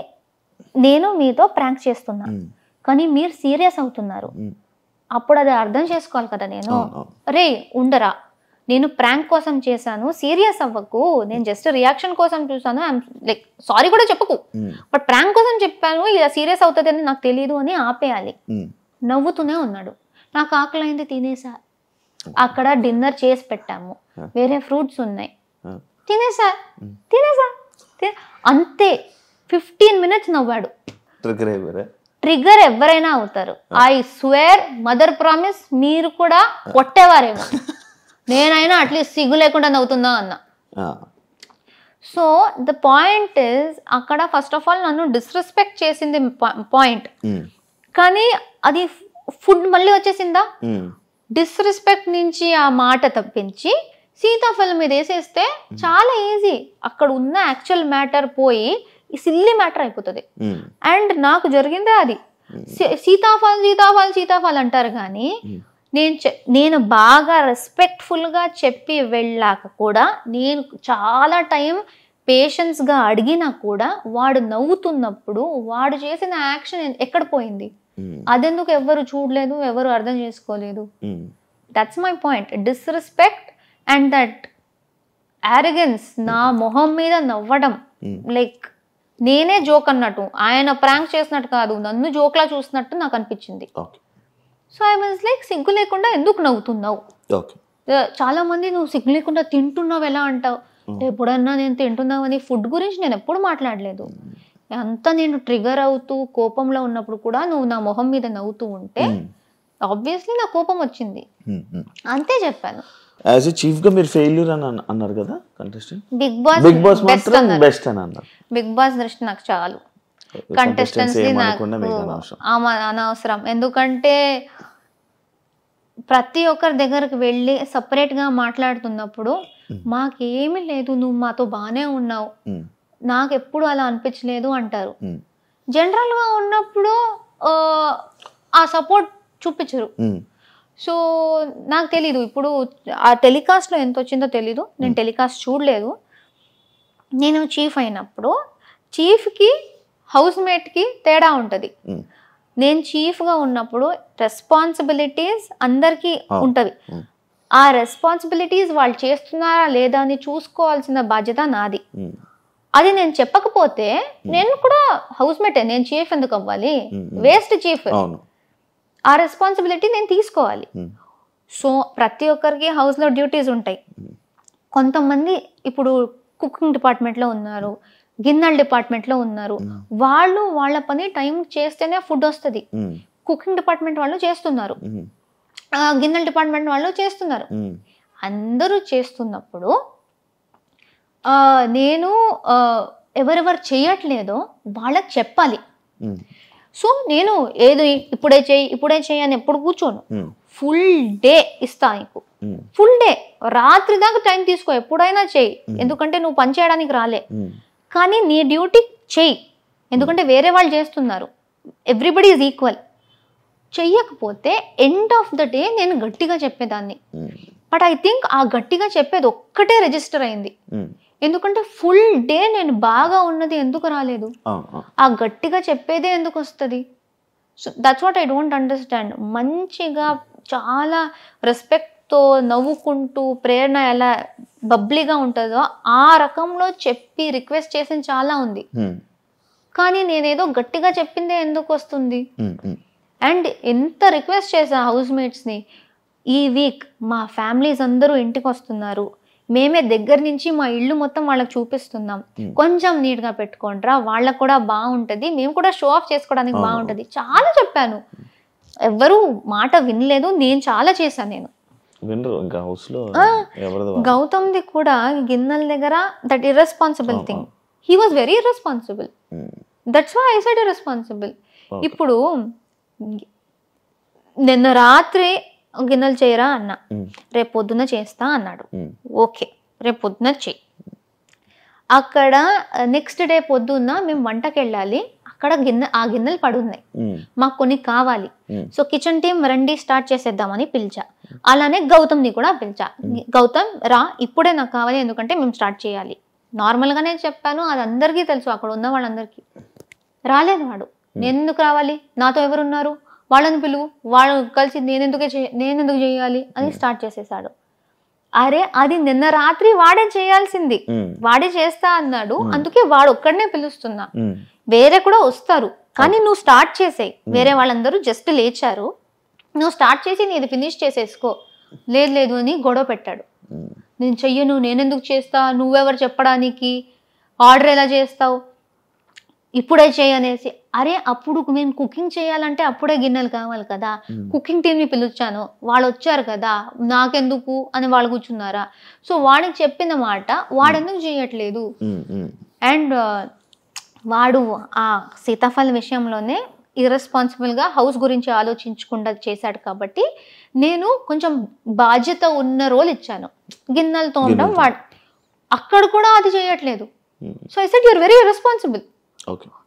S3: నేను మీతో ప్రాంక్ చేస్తున్నా, కానీ మీరు సీరియస్ అవుతున్నారు, అప్పుడు అది అర్థం చేసుకోవాలి కదా. నేను రే ఉండరా, నేను ప్రాంక్ కోసం చేశాను, సీరియస్ అవ్వకు, నేను జస్ట్ రియాక్షన్ కోసం చూసాను, లైక్ సారీ కూడా చెప్పకు, బట్ ప్రాంక్ కోసం చెప్పాను, ఇలా సీరియస్ అవుతుంది అని నాకు తెలియదు అని ఆపేయాలి. నవ్వుతూనే ఉన్నాడు. నాకు ఆకలైంది తినేసా, అక్కడ డిన్నర్ చేసి పెట్టాము, వేరే ఫ్రూట్స్ ఉన్నాయి, తినేసా అంతే. 15 minutes నవ్వాడు. ట్రిగర్ ఎవరైనా అవుతారు. ఐ స్వేర్, మదర్ ప్రామిస్, మీరు కూడా కొట్టేవారేమో, నేనైనా అట్లీస్ట్ సిగ్గు లేకుండా నవ్వుతుందా అన్న. సో ద పాయింట్ ఇస్, అక్కడ ఫస్ట్ ఆఫ్ ఆల్ నన్ను డిస్రెస్పెక్ట్ చేసింది పాయింట్, కానీ అది ఫుడ్ మళ్ళీ వచ్చేసిందా. డిస్రెస్పెక్ట్ నుంచి ఆ మాట తప్పించి సీతాఫలం మీద వేసేస్తే చాలా ఈజీ, అక్కడ ఉన్న యాక్చువల్ మ్యాటర్ పోయి సిల్లీ మ్యాటర్ అయిపోతుంది. అండ్ నాకు జరిగిందే అది. సీతాఫల్ అంటారు కానీ నేను బాగా రెస్పెక్ట్ఫుల్గా చెప్పి వెళ్ళాక కూడా, నేను చాలా టైం పేషెన్స్గా అడిగినా కూడా వాడు నవ్వుతున్నప్పుడు వాడు చేసిన యాక్షన్ ఎక్కడ పోయింది, అదెందుకు ఎవరు చూడలేదు, ఎవరు అర్థం చేసుకోలేదు. That's my point. Disrespect and that arrogance, నా మొహం మీద నవ్వడం, లైక్ నేనే జోక్ అన్నట్టు, ఆయన ప్రాంక్ చేసినట్టు కాదు, నన్ను జోక్లా చూసినట్టు నాకు అనిపించింది. సో ఐ వాజ్ లైక్, సిగ్గు లేకుండా ఎందుకు నవ్వుతున్నావు? చాలా మంది నువ్వు సిగ్గు లేకుండా తింటున్నావు ఎలా అంటావు? ఎప్పుడన్నా నేను తింటున్నావని ఫుడ్ గురించి నేను ఎప్పుడు మాట్లాడలేదు. అంతా నేను ట్రిగర్ అవుతూ కోపంలో ఉన్నప్పుడు కూడా నువ్వు నా మొహం మీద నవ్వుతూ ఉంటే ఆబ్వియస్లీ నా కోపం వచ్చింది, అంతే చెప్పాను.
S2: యాజ్ ఎ చీఫ్ గా మీరు ఫెయిల్యూర్ అని అన్నారు కదా కంటెస్టెంట్.
S3: బిగ్ బాస్
S2: బెస్ట్ అని అన్నారు.
S3: బిగ్ బాస్ దృష్టి నాకు చాలు, కంటెస్టెంట్స్ నాకు అనవసరం. ఎందుకంటే ప్రతి ఒక్కరి దగ్గరకు వెళ్ళి సపరేట్గా మాట్లాడుతున్నప్పుడు మాకేమీ లేదు, నువ్వు మాతో బాగానే ఉన్నావు, నాకు ఎప్పుడు అలా అనిపించలేదు అంటారు. జనరల్గా ఉన్నప్పుడు ఆ సపోర్ట్ చూపించరు. సో నాకు తెలీదు ఇప్పుడు ఆ టెలికాస్ట్లో ఎంత వచ్చిందో తెలీదు, నేను టెలికాస్ట్ చూడలేదు. నేను చీఫ్ అయినప్పుడు చీఫ్కి హౌస్ మేట్కి తేడా ఉంటుంది. నేను చీఫ్గా ఉన్నప్పుడు రెస్పాన్సిబిలిటీస్ అందరికీ ఉంటుంది. ఆ రెస్పాన్సిబిలిటీస్ వాళ్ళు చేస్తున్నారా లేదా అని చూసుకోవాల్సిన బాధ్యత నాది. అది నేను చెప్పకపోతే నేను కూడా హౌస్ మేటే, నేను చీఫ్ ఎందుకు అవ్వాలి? Waste chief. ఆ రెస్పాన్సిబిలిటీ నేను తీసుకోవాలి. సో ప్రతి ఒక్కరికి హౌస్లో డ్యూటీస్ ఉంటాయి. కొంతమంది ఇప్పుడు కుకింగ్ డిపార్ట్మెంట్లో ఉన్నారు, గిన్నెల డిపార్ట్మెంట్లో ఉన్నారు, వాళ్ళు వాళ్ళ పని టైం చేస్తేనే ఫుడ్ వస్తుంది. కుకింగ్ డిపార్ట్మెంట్ వాళ్ళు చేస్తున్నారు, గిన్నెల డిపార్ట్మెంట్ వాళ్ళు చేస్తున్నారు. అందరూ చేస్తున్నప్పుడు నేను ఎవరెవరు చేయట్లేదో వాళ్ళకి చెప్పాలి. సో నేను ఏది ఇప్పుడే చేయి అని ఎప్పుడు కూర్చోను. ఫుల్ డే ఇస్తా నీకు, ఫుల్ డే, రాత్రి దాకా టైం తీసుకో, ఎప్పుడైనా చేయి. ఎందుకంటే నువ్వు పని చేయడానికి రాలే, కానీ నీ డ్యూటీ చేయి. ఎందుకంటే వేరే వాళ్ళు చేస్తున్నారు, ఎవ్రీబడి ఈజ్ ఈక్వల్. చెయ్యకపోతే ఎండ్ ఆఫ్ ద డే నేను గట్టిగా చెప్పేదాన్ని. బట్ ఐ థింక్ ఆ గట్టిగా చెప్పేది ఒక్కటే రిజిస్టర్ అయింది. ఎందుకంటే ఫుల్ డే నేను బాగా ఉన్నది ఎందుకు రాలేదు, ఆ గట్టిగా చెప్పేదే ఎందుకు వస్తుంది? So that's what I don't understand. మంచిగా చాలా రెస్పెక్ట్తో నవ్వుకుంటూ ప్రేరణ ఎలా బబ్లీగా ఉంటుందో ఆ రకంలో చెప్పి రిక్వెస్ట్ చేసింది చాలా ఉంది. కానీ నేనేదో గట్టిగా చెప్పిందే ఎందుకు వస్తుంది? అండ్ ఎంత రిక్వెస్ట్ చేసా హౌస్ మేట్స్ని, ఈ వీక్ మా ఫ్యామిలీస్ అందరూ ఇంటికి వస్తున్నారు, మేమే దగ్గర నుంచి మా ఇల్లు మొత్తం వాళ్ళకి చూపిస్తున్నాం, కొంచెం నీట్గా పెట్టుకోండిరా, వాళ్ళకు కూడా బాగుంటుంది, మేము కూడా షో ఆఫ్ చేసుకోవడానికి బాగుంటుంది, చాలా చెప్పాను. ఎవ్వరూ మాట వినలేదు. నేను చాలా చేశాను. నేను గౌతమ్ది కూడా గిన్నెల దగ్గర that irresponsible thing, he was very irresponsible. That's why I said irresponsible. ఇప్పుడు నిన్న రాత్రి గిన్నెలు చేయరా అన్నా, రేపు పొద్దున్న చేస్తా అన్నాడు. ఓకే, రేపు పొద్దున్న చెయ్యి. అక్కడ నెక్స్ట్ డే పొద్దున్న మేము వంటకి వెళ్ళాలి, అక్కడ ఆ గిన్నెలు పడున్నాయి, మాకు కొన్ని కావాలి. సో కిచెన్ టీం రండి స్టార్ట్ చేసేద్దామని పిలిచా. అలానే గౌతమ్ని కూడా పిలిచా. గౌతమ్ రా, ఇప్పుడే నాకు కావాలి, ఎందుకంటే మేము స్టార్ట్ చేయాలి. నార్మల్గానే చెప్పాను, అది అందరికీ తెలుసు, అక్కడ ఉన్న వాళ్ళందరికీ. రాలేదు వాడు. నేను ఎందుకు రావాలి, నాతో ఎవరున్నారు, వాళ్ళని పిలువు, వాళ్ళు కలిసి నేనెందుకు చేయాలి అని స్టార్ట్ చేసేసాడు. అరే అది నిన్న రాత్రి వాడే చేయాల్సింది, వాడే చేస్తా అన్నాడు, అందుకే వాడు ఒక్కడనే పిలుస్తున్నా. వేరే కూడా వస్తారు, కానీ నువ్వు స్టార్ట్ చేసేయి. వేరే వాళ్ళందరూ జస్ట్ లేచారు, నువ్వు స్టార్ట్ చేసి నీది ఫినిష్ చేసేసుకో. లేదు అని గొడవ పెట్టాడు. నేను చెయ్యను, నేనెందుకు చేస్తా, నువ్వెవరు చెప్పడానికి, ఆర్డర్ ఎలా చేస్తావు, ఇప్పుడే చేయనేసి. అరే అప్పుడు నేను కుకింగ్ చేయాలంటే అప్పుడే గిన్నెలు కావాలి కదా, కుకింగ్ టీమ్ని పిలిచాను, వాళ్ళు వచ్చారు కదా, నాకెందుకు అని వాళ్ళు కూర్చున్నారా? సో వాడికి చెప్పిన మాట వాడెందుకు చేయట్లేదు. అండ్ వాడు ఆ సీతాఫల్ విషయంలోనే ఇర్రెస్పాన్సిబుల్గా హౌస్ గురించి ఆలోచించకుండా చేశాడు. కాబట్టి నేను కొంచెం బాధ్యత ఉన్న రోల్ ఇచ్చాను, గిన్నెలు తోమడం. వాడు అక్కడ కూడా అది చేయట్లేదు. So I said you are very irresponsible.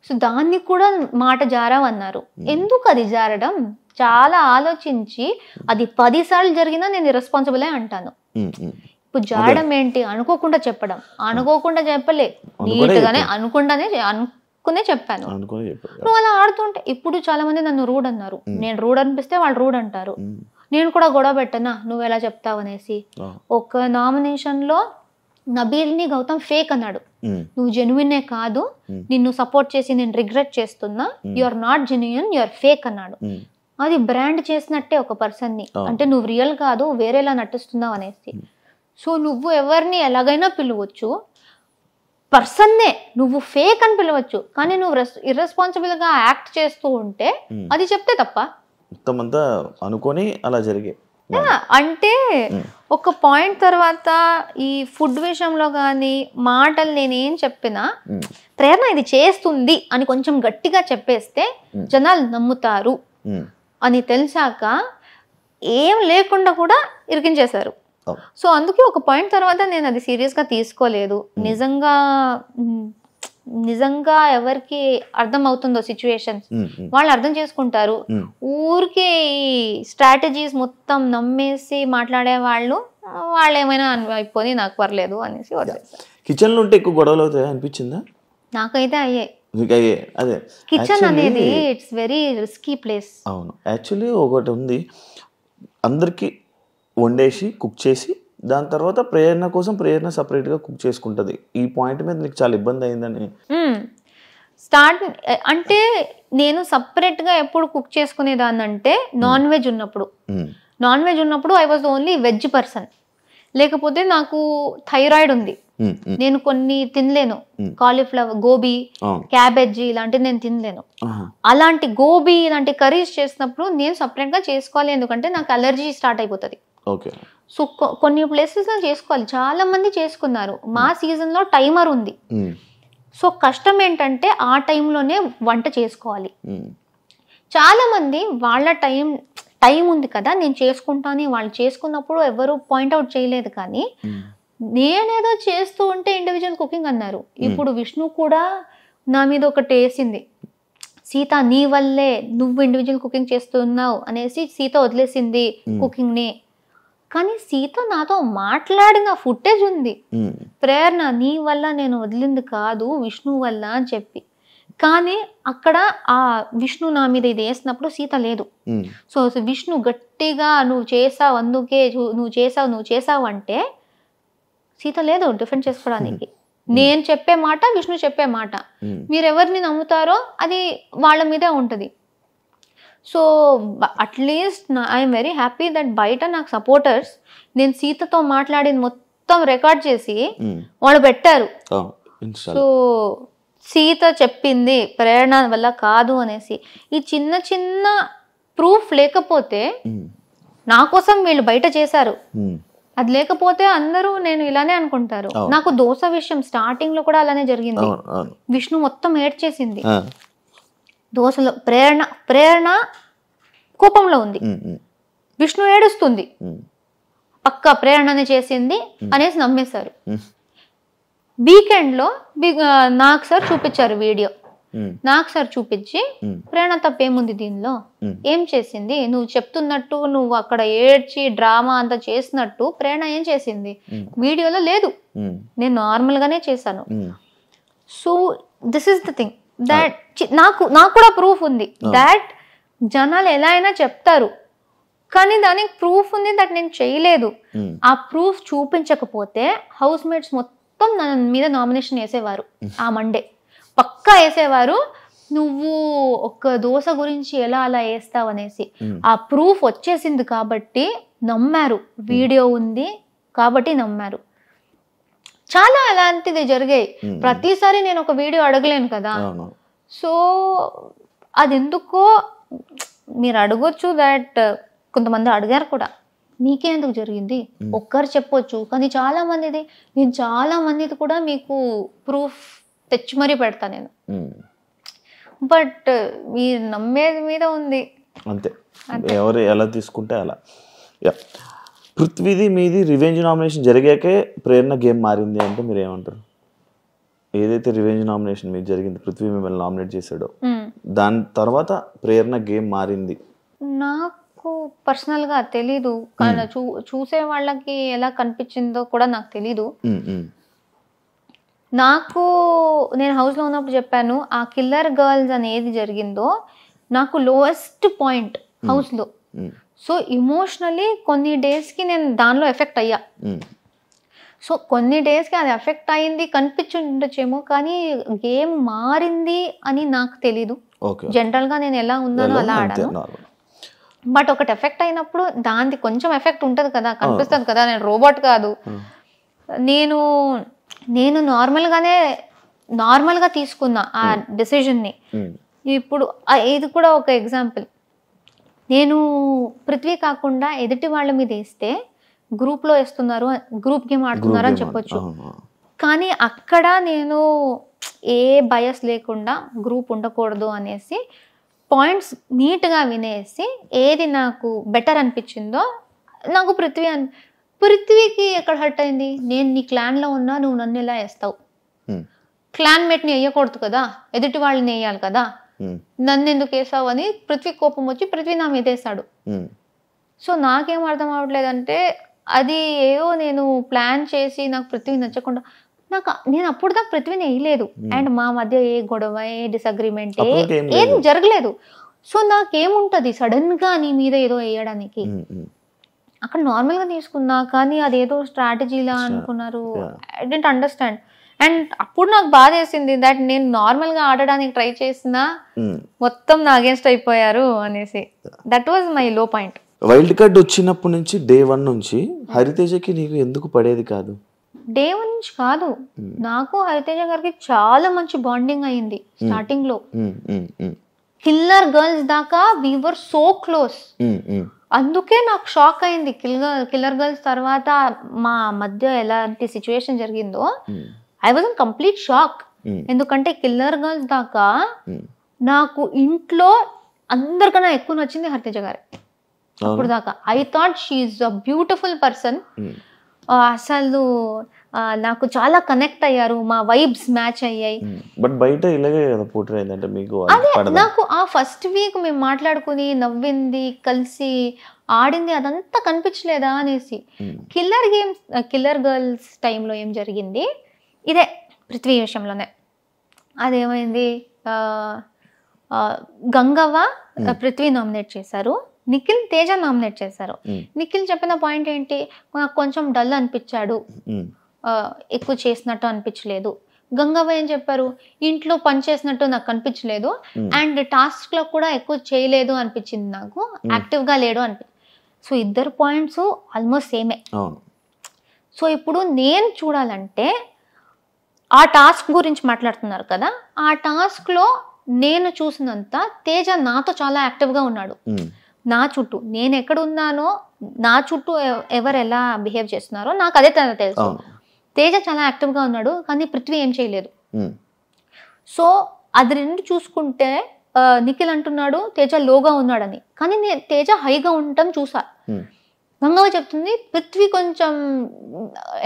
S3: సో దాన్ని కూడా మాట జారావన్నారు. ఎందుకు అది జారడం? చాలా ఆలోచించి అది 10 సార్లు జరిగినా నేను ఇర్రెస్పాన్సిబులే అంటాను. ఇప్పుడు జారడం ఏంటి? అనుకోకుండా చెప్పడం. అనుకోకుండా చెప్పలే, నీట్గానే అనుకునే చెప్పాను. నువ్వు అలా ఆడుతుంటే ఇప్పుడు చాలా మంది నన్ను రూడ్ అన్నారు. నేను రూడ్ అనిపిస్తే వాళ్ళు రూడ్ అంటారు. నేను కూడా గొడవ పెట్టనా, నువ్వు ఎలా చెప్తావు అనేసి. ఒక నామినేషన్లో నబీల్ని గౌతమ్ ఫేక్ అన్నాడు. నువ్వు జెన్యునే కాదు, నిన్ను సపోర్ట్ చేసి నేను రిగ్రెట్ చేస్తున్నా, you are not genuine, you are fake అన్నాడు. అది బ్రాండ్ చేసినట్టే ఒక పర్సన్ని, అంటే నువ్వు రియల్ కాదు, వేరేలా నటిస్తున్నావు అనేసి. సో నువ్వు ఎవరిని ఎలాగైనా పిలవచ్చు, పర్సన్నే నువ్వు ఫేక్ అని పిలవచ్చు, కానీ నువ్వు ఇర్రెస్పాన్సిబుల్గా యాక్ట్ చేస్తూ ఉంటే అది చెప్తే తప్ప.
S2: మొత్తం అంతా అనుకొని అలా జరిగే.
S3: అంటే ఒక పాయింట్ తర్వాత ఈ ఫుడ్ విషయంలో కానీ మాటలు నేనేం చెప్పినా ప్రేరణ ఇది చేస్తుంది అని కొంచెం గట్టిగా చెప్పేస్తే జనాలు నమ్ముతారు అని తెలిసాక ఏం లేకుండా కూడా ఇరికించేశారు. సో అందుకే ఒక పాయింట్ తర్వాత నేను అది సీరియస్గా తీసుకోలేదు. నిజంగా ఎవరికి అర్థం అవుతుందో సిచ్యువేషన్స్ వాళ్ళు అర్థం చేసుకుంటారు. ఊరికే ఈ స్ట్రాటజీస్ మొత్తం నమ్మేసి మాట్లాడే వాళ్ళు ఏమైనా అయిపోయి నాకు పర్లేదు అనేసి వదిలేస్తారు.
S2: కిచెన్ లో ఉంటే ఎక్కువ గొడవలు అవుతాయి అనిపించిందా?
S3: నాకైతే అయ్యాయి.
S2: అదే
S3: కిచెన్ అనేది ఇట్స్ వెరీ రిస్కీ ప్లేస్.
S2: అవును, యాక్చువల్లీ ఒకటి ఉంది, అందరికి వండేసి కుక్ చేసి దాని తర్వాత ప్రేరణ కోసం ప్రేరణ సపరేట్గా కుక్ చేసుకుంటుంది. ఈ పాయింట్ మీద నీకు చాలా ఇబ్బంది అయిందని
S3: స్టార్ట్ అంటే నేను సపరేట్గా ఎప్పుడు కుక్ చేసుకునేదాన్ని అంటే నాన్ వెజ్ ఉన్నప్పుడు I was only veg person. లేకపోతే నాకు థైరాయిడ్ ఉంది, నేను కొన్ని తినలేను. కాలీఫ్లవర్, గోబీ, క్యాబేజీ ఇలాంటివి నేను తినలేను. అలాంటి గోబీ ఇలాంటి కర్రీస్ చేసినప్పుడు నేను సపరేట్గా చేసుకోవాలి, ఎందుకంటే నాకు అలర్జీ స్టార్ట్ అయిపోతుంది. సో కొన్ని ప్లేసెస్లో చేసుకోవాలి, చాలా మంది చేసుకున్నారు. మా సీజన్లో టైమర్ ఉంది. సో కష్టం ఏంటంటే ఆ టైంలోనే వంట చేసుకోవాలి. చాలా మంది వాళ్ళ టైం ఉంది కదా నేను చేసుకుంటాను, వాళ్ళు చేసుకున్నప్పుడు ఎవరు పాయింట్అవుట్ చేయలేదు. కానీ నేనేదో చేస్తూ ఉంటే ఇండివిజువల్ కుకింగ్ అన్నారు. ఇప్పుడు విష్ణు కూడా నా మీద ఒకటి వేసింది, సీత నీ వల్లే నువ్వు ఇండివిజువల్ కుకింగ్ చేస్తున్నావు అనేసి సీత వదిలేసింది కుకింగ్ని. కానీ సీత నాతో మాట్లాడిన ఫుటేజ్ ఉంది. ప్రేరణ నీ వల్ల నేను వదిలింది కాదు, విష్ణు వల్ల అని చెప్పి. కానీ అక్కడ ఆ విష్ణు నా మీద ఇది వేసినప్పుడు సీత లేదు. సో విష్ణు గట్టిగా నువ్వు చేసావు, అందుకే నువ్వు చేసావు అంటే సీత లేదు డిఫెండ్ చేసుకోవడానికి. నేను చెప్పే మాట, విష్ణు చెప్పే మాట, మీరెవరిని నమ్ముతారో అది వాళ్ళ మీదే ఉంటుంది. So at least I'm very happy that బయట నాకు సపోర్టర్స్ నేను సీతతో మాట్లాడింది మొత్తం రికార్డ్ చేసి వాళ్ళు పెట్టారు. సో సీత చెప్పింది ప్రేరణ వల్ల కాదు అనేసి. ఈ చిన్న చిన్న ప్రూఫ్ లేకపోతే నా కోసం వీళ్ళు బయట చేశారు, అది లేకపోతే అందరూ నేను ఇలానే అనుకుంటారు. నాకు దోశ విషయం స్టార్టింగ్ లో కూడా అలానే జరిగింది. విష్ణు మొత్తం ఏడ్చేసింది దోశలో. ప్రేరణ కోపంలో ఉంది, విష్ణు ఏడుస్తుంది, పక్క ప్రేరణనే చేసింది అనేసి నమ్మేశారు. వీకెండ్ లో నాకు సార్ చూపించారు వీడియో. నాకు సార్ చూపించి ప్రేరణ తప్పేముంది దీనిలో, ఏం చేసింది, నువ్వు చెప్తున్నట్టు నువ్వు అక్కడ ఏడ్చి డ్రామా అంతా చేసినట్టు ప్రేరణ ఏం చేసింది వీడియోలో లేదు, నేను నార్మల్ గానే చేశాను. So this is the thing that నాకు కూడా ప్రూఫ్ ఉంది దాట్ జనాలు ఎలా అయినా చెప్తారు, కానీ దానికి ప్రూఫ్ ఉంది దట్ నేను చేయలేదు. ఆ ప్రూఫ్ చూపించకపోతే హౌస్ మేట్స్ మొత్తం నా మీద నామినేషన్ వేసేవారు. ఆ మండే పక్కా వేసేవారు, నువ్వు ఒక దోశ గురించి ఎలా అలా వేస్తావు అనేసి. ఆ ప్రూఫ్ వచ్చేసింది కాబట్టి నమ్మారు, వీడియో ఉంది కాబట్టి నమ్మారు. చాలా అలాంటిది జరిగాయి. ప్రతిసారి నేను ఒక వీడియో అడగలేను కదా. సో అది ఎందుకో మీరు అడగొచ్చు, దట్ కొంతమంది అడిగారు కూడా, మీకే ఎందుకు జరిగింది ఒక్కరు చెప్పొచ్చు. కానీ చాలా మందిది, నేను చాలా మందిది కూడా మీకు ప్రూఫ్ తెచ్చి మరీ పెడతా నేను. బట్ మీరు నమ్మేది మీద ఉంది
S2: అంతే, ఎవరు ఎలా తీసుకుంటే అలా. పృథ్వీది మీది రివెంజ్ నామినేషన్ జరిగాకే ప్రేరణ గేమ్ మారింది అంటే మీరు ఏమంటారు? ఏదైతే రివెంజ్ నామినేషన్ మీకు జరిగింది, పృథ్వీ మిమ్మల్ని నామినేట్ చేశాడో, దాని తర్వాత ప్రేరణ గేమ్ మారింది.
S3: నాకు పర్సనల్ గా తెలీదు, చూసే వాళ్ళకి ఎలా కనిపించిందో కూడా నాకు తెలీదు. నాకు నేను హౌస్ లో ఉన్నప్పుడు చెప్పాను, ఆ కిల్లర్ గర్ల్స్ అనేది జరిగిందో నాకు లోయెస్ట్ పాయింట్ హౌస్ లో. సో ఇమోషనలీ కొన్ని డేస్ కి నేను దానిలో ఎఫెక్ట్ అయ్యా. సో కొన్ని డేస్కి అది ఎఫెక్ట్ అయింది కనిపించుండొచ్చేమో, కానీ గేమ్ మారింది అని నాకు తెలీదు. జనరల్గా నేను ఎలా ఉన్నానో అలా ఆడాను. బట్ ఒకటి ఎఫెక్ట్ అయినప్పుడు దానికి కొంచెం ఎఫెక్ట్ ఉంటుంది కదా, కనిపిస్తుంది కదా. నేను రోబోట్ కాదు. నేను నార్మల్గా తీసుకున్నా ఆ డెసిషన్ని. ఇప్పుడు ఇది కూడా ఒక ఎగ్జాంపుల్. నేను పృథ్వీ కాకుండా ఎదుటి వాళ్ళ మీద వేస్తే గ్రూప్లో వేస్తున్నారు, గ్రూప్ గేమ్ ఆడుతున్నారు అని చెప్పొచ్చు. కానీ అక్కడ నేను ఏ బయస్ లేకుండా గ్రూప్ ఉండకూడదు అనేసి పాయింట్స్ నీట్గా వినేసి ఏది నాకు బెటర్ అనిపించిందో నాకు పృథ్వీకి ఎక్కడ హర్ట్ అయింది. నేను నీ క్లాన్లో ఉన్నా, నువ్వు నన్ను ఎలా వేస్తావు? క్లాన్మేట్ని వేయకూడదు కదా, ఎదుటి వాళ్ళని వేయాలి కదా, నన్ను ఎందుకు వేసావు అని పృథ్వీ కోపం వచ్చి పృథ్వీ నా మీద వేసాడు. సో నాకేం అర్థం అవ్వట్లేదంటే, అది ఏదో నేను ప్లాన్ చేసి నాకు పృథ్వీ నచ్చకుండా, నేను అప్పుడు దాకా పృథ్వీని వేయలేదు. అండ్ మా మధ్య ఏ గొడవ, ఏ డిసగ్రిమెంట్ ఏం జరగలేదు. సో నాకేముంటది సడన్ గా నీ మీద ఏదో వేయడానికి? అక్కడ నార్మల్ గా తీసుకున్నా, కానీ అదేదో స్ట్రాటజీలా అనుకున్నారు. I don't understand. అండ్ అప్పుడు నాకు బాధ వేసింది దట్ నేను నార్మల్ గా ఆడడానికి ట్రై చేసినా మొత్తం నా అగేన్స్ట్ అయిపోయారు అనేసి. దట్ వాజ్ మై లో పాయింట్.
S2: వైల్డ్ కార్డ్ వచ్చినప్పటి నుంచి డే 1 నుంచి హరితేజకి నీకు ఎందుకు పడేది కాదు?
S3: డే 1 నుంచి కాదు, నాకు హరితేజ గారికి చాలా మంచి బాండింగ్ అయింది స్టార్టింగ్ లో. కిల్లర్ గర్ల్స్ దాకా వి వర్ సో క్లోజ్. అందుకే నాకు షాక్ అయింది కిల్లర్ గర్ల్స్ తర్వాత మా మధ్య ఎలాంటి సిచ్యువేషన్ జరిగిందో. I was in complete shock. ఎందుకంటే కిల్లర్ గర్ల్స్ దాకా నాకు ఇంట్లో అందరికన్నా ఎక్కువ నచ్చింది హరితేజ గారే. అప్పుడు దాకా I thought she is a beautiful person. అసలు నాకు చాలా కనెక్ట్ అయ్యారు, మా వైబ్స్ మ్యాచ్ అయ్యాయి.
S2: బట్ బయట ఇలాగే కదా పోర్ట్రే అయిందంటే మీకు
S3: అదే నాకు ఆ ఫస్ట్ వీక్ మేము మాట్లాడుకుని నవ్వింది, కలిసి ఆడింది అదంతా కనిపించలేదా అనేసి. కిల్లర్ గర్ల్స్ టైంలో ఏం జరిగింది, ఇదే పృథ్వీ విషయంలోనే. అదేమైంది, గంగవ్వ పృథ్వీ నామినేట్ చేశారు, నిఖిల్ తేజ నామినేట్ చేశారు. నిఖిల్ చెప్పిన పాయింట్ ఏంటి, నాకు కొంచెం డల్ అనిపించాడు, ఎక్కువ చేసినట్టు అనిపించలేదు. గంగవ్వ ఏం చెప్పారు, ఇంట్లో పని చేసినట్టు నాకు కనిపించలేదు, అండ్ టాస్క్ లో కూడా ఎక్కువ చేయలేదు అనిపించింది, నాకు యాక్టివ్ గా లేడు అనిపించింది. సో ఇద్దరు పాయింట్స్ ఆల్మోస్ట్ సేమే. సో ఇప్పుడు నేను చూడాలంటే ఆ టాస్క్ గురించి మాట్లాడుతున్నారు కదా, ఆ టాస్క్ లో నేను చూసినంత తేజ నాతో చాలా యాక్టివ్ గా ఉన్నాడు. నా చుట్టూ నేను ఎక్కడ ఉన్నానో, నా చుట్టూ ఎవరు ఎలా బిహేవ్ చేస్తున్నారో నాకు అదే తెలుసు. తేజ చాలా యాక్టివ్ గా ఉన్నాడు, కానీ పృథ్వీ ఏం చేయలేదు. సో అది రెండు చూసుకుంటే నిఖిల్ అంటున్నాడు తేజ లోగా ఉన్నాడని, కానీ నేను తేజ హైగా ఉండటం చూసా. గంగవ్వ చెప్తుంది పృథ్వీ కొంచెం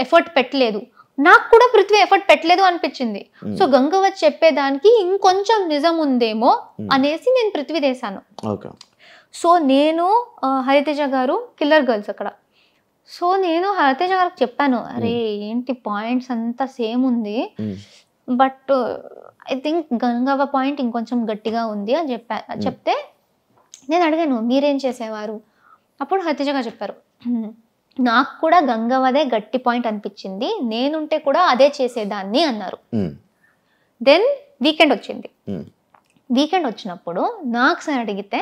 S3: ఎఫర్ట్ పెట్టలేదు, నాకు కూడా పృథ్వీ ఎఫర్ట్ పెట్టలేదు అనిపించింది. సో గంగవ్వ చెప్పేదానికి ఇంకొంచెం నిజం ఉందేమో అనేసి నేను పృథ్వీ వేశాను. సో నేను హరితేజ గారు కిల్లర్ గర్ల్స్ అక్కడ. సో నేను హరితేజ గారికి చెప్పాను, అరే ఏంటి పాయింట్స్ అంతా సేమ్ ఉంది, but I think Gangavva point ఇంకొంచెం గట్టిగా ఉంది అని చెప్తే నేను అడిగాను మీరేం చేసేవారు. అప్పుడు హరితేజ గారు చెప్పారు, నాకు కూడా గంగవ్వదే గట్టి పాయింట్ అనిపించింది, నేనుంటే కూడా అదే చేసేదాన్ని అన్నారు. దెన్ వీకెండ్ వచ్చింది. వీకెండ్ వచ్చినప్పుడు నాకు సార్ అడిగితే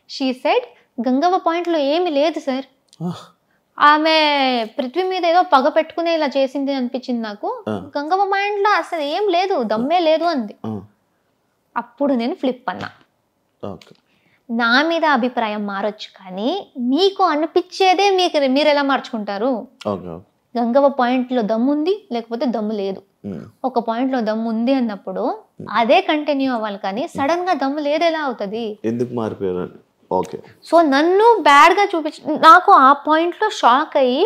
S3: షీ సెడ్ గంగవ్వ పాయింట్లో ఏమి లేదు సార్, ఆమె పృథ్వీ మీద ఏదో పగ పెట్టుకునే ఇలా చేసింది అనిపించింది నాకు, గంగవ్వ మైండ్లో అసలు ఏం లేదు, దమ్మే లేదు అంది. అప్పుడు నేను ఫ్లిప్ అన్నా, నా మీద అభిప్రాయం మారొచ్చు కానీ మీకు అనిపించేదే మీరు ఎలా మార్చుకుంటారు. గంగవ్వ పాయింట్లో దమ్ము ఉంది లేకపోతే దమ్ము లేదు, ఒక పాయింట్లో దమ్ము ఉంది అన్నప్పుడు అదే కంటిన్యూ అవ్వాలి, కానీ సడన్ గా దమ్ము లేదు ఎలా అవుతుంది,
S2: ఎందుకు మారిపోయారు.
S3: సో నన్ను బ్యాడ్ గా నాకు ఆ పాయింట్ లో షాక్ అయ్యి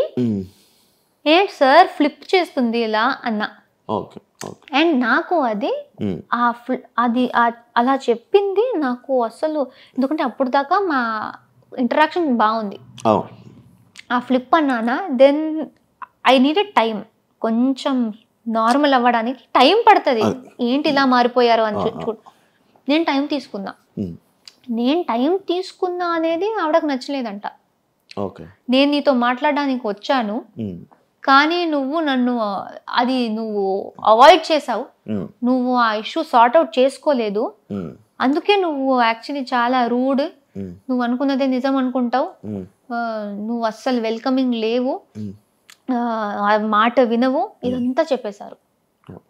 S3: ఏంటి సార్ ఫ్లిప్ చేస్తుంది ఇలా అన్నా. అండ్ నాకు అది అలా చెప్పింది నాకు అసలు, ఎందుకంటే అప్పుడు దాకా మా ఇంటరాక్షన్ బాగుంది. ఆ ఫ్లిప్ అన్నానా, దెన్ ఐ నీడెడ్ టైం, కొంచెం నార్మల్ అవ్వడానికి టైం పడుతుంది, ఏంటి ఇలా మారిపోయారు అని నేను టైం తీసుకున్నా. నేను టైం తీసుకున్నా అనేది ఆవిడకు నచ్చలేదంట. నేను నీతో మాట్లాడడానికి వచ్చాను కానీ నువ్వు నన్ను నువ్వు అవాయిడ్ చేసావు, నువ్వు ఆ ఇష్యూ సార్ట్ అవుట్ చేసుకోలేదు, అందుకే నువ్వు యాక్చువల్లీ చాలా రూడ్, నువ్వు అనుకున్నదే నిజం అనుకుంటావు, నువ్వు అస్సలు వెల్కమింగ్ లేవు, మాట వినవు, ఇదంతా చెప్పేశారు.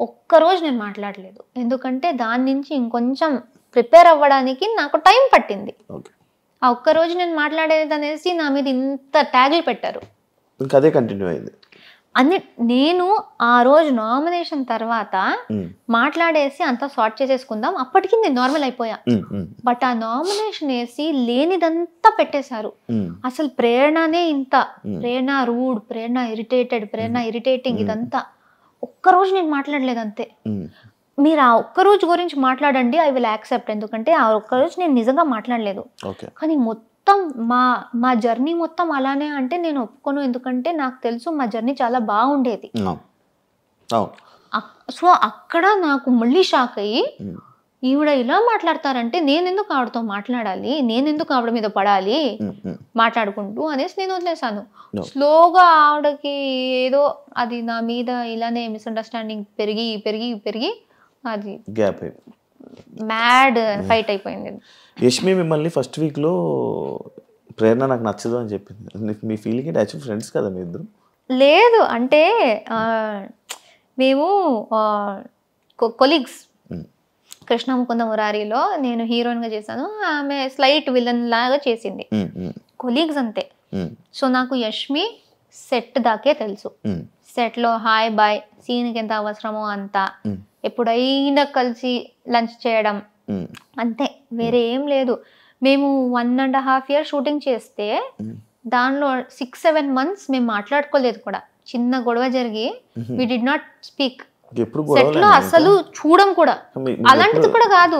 S3: ఒక్కరోజు నేను మాట్లాడలేదు, ఎందుకంటే దాని నుంచి ఇంకొంచెం ప్రిపేర్ అవ్వడానికి నాకు టైం పట్టింది. ఆ ఒక్కరోజు నేను మాట్లాడేది అనేసి నా మీద ఇంత ట్యాగ్లు పెట్టారు,
S2: అదే కంటిన్యూ అయింది
S3: అన్ని. నేను ఆ రోజు నామినేషన్ తర్వాత మాట్లాడేసి అంతా సార్ట్ చేసేసుకుందాం, అప్పటికి నేను నార్మల్ అయిపోయా. బట్ ఆ నామినేషన్ వేసి లేనిదంతా పెట్టేశారు. అసలు ప్రేరణనే ఇంత, ప్రేరణ రూడ్, ప్రేరణ ఇరిటేటెడ్, ప్రేరణ ఇరిటేటింగ్, ఇదంతా. ఒక్కరోజు నేను మాట్లాడలేదు అంతే. మీరు ఆ ఒక్కరోజు గురించి మాట్లాడండి, ఐ విల్ యాక్సెప్ట్, ఎందుకంటే ఆ ఒక్కరోజు నేను నిజంగా మాట్లాడలేదు. కానీ మొత్తం మా జర్నీ మొత్తం అలానే అంటే నేను ఒప్పుకోను, ఎందుకంటే నాకు తెలుసు మా జర్నీ చాలా బాగుండేది. సో అక్కడ నాకు మళ్ళీ షాక్ అయ్యి, ఈవిడ ఇలా మాట్లాడతారంటే నేనెందుకు ఆవిడతో మాట్లాడాలి, నేనెందుకు ఆవిడ మీద పడాలి మాట్లాడుకుంటూ అనేసి నేను వదిలేసాను. స్లోగా ఆవిడకి ఏదో అది నా మీద ఇలానే మిస్అండర్స్టాండింగ్ పెరిగి పెరిగి పెరిగి అది
S2: గ్యాప్
S3: మ్యాడ్ ఫైట్ అయిపోయింది.
S2: యష్మి మిమ్మల్ని ఫస్ట్ వీక్లో ప్రేరణ నాకు నచ్చదు అని చెప్పింది, మీ ఫీలింగ్ ఏంటి? యాక్చువల్ ఫ్రెండ్స్ కదా మీ ఇద్దరు?
S3: లేదు అంటే మేము కొలీగ్స్, కృష్ణ ముకుంద మురారిలో నేను హీరోయిన్గా చేశాను, ఆమె స్లైట్ విలన్ లాగా చేసింది, కొలీగ్స్ అంతే. సో నాకు యష్మి సెట్ దాకే తెలుసు, సెట్లో హాయ్ బాయ్, సీన్కి ఎంత అవసరమో అంత, ఎప్పుడైనా కలిసి లంచ్ చేయడం అంతే, వేరే ఏం లేదు. మేము 1.5 years షూటింగ్ చేస్తే దానిలో 6-7 months మేము మాట్లాడుకోలేదు కూడా. చిన్న గొడవ జరిగి వి డిడ్ నాట్ స్పీక్.
S2: ఎప్పుడు
S3: సెట్ లో అసలు చూడం కూడా. అలాంటిది కూడా కాదు,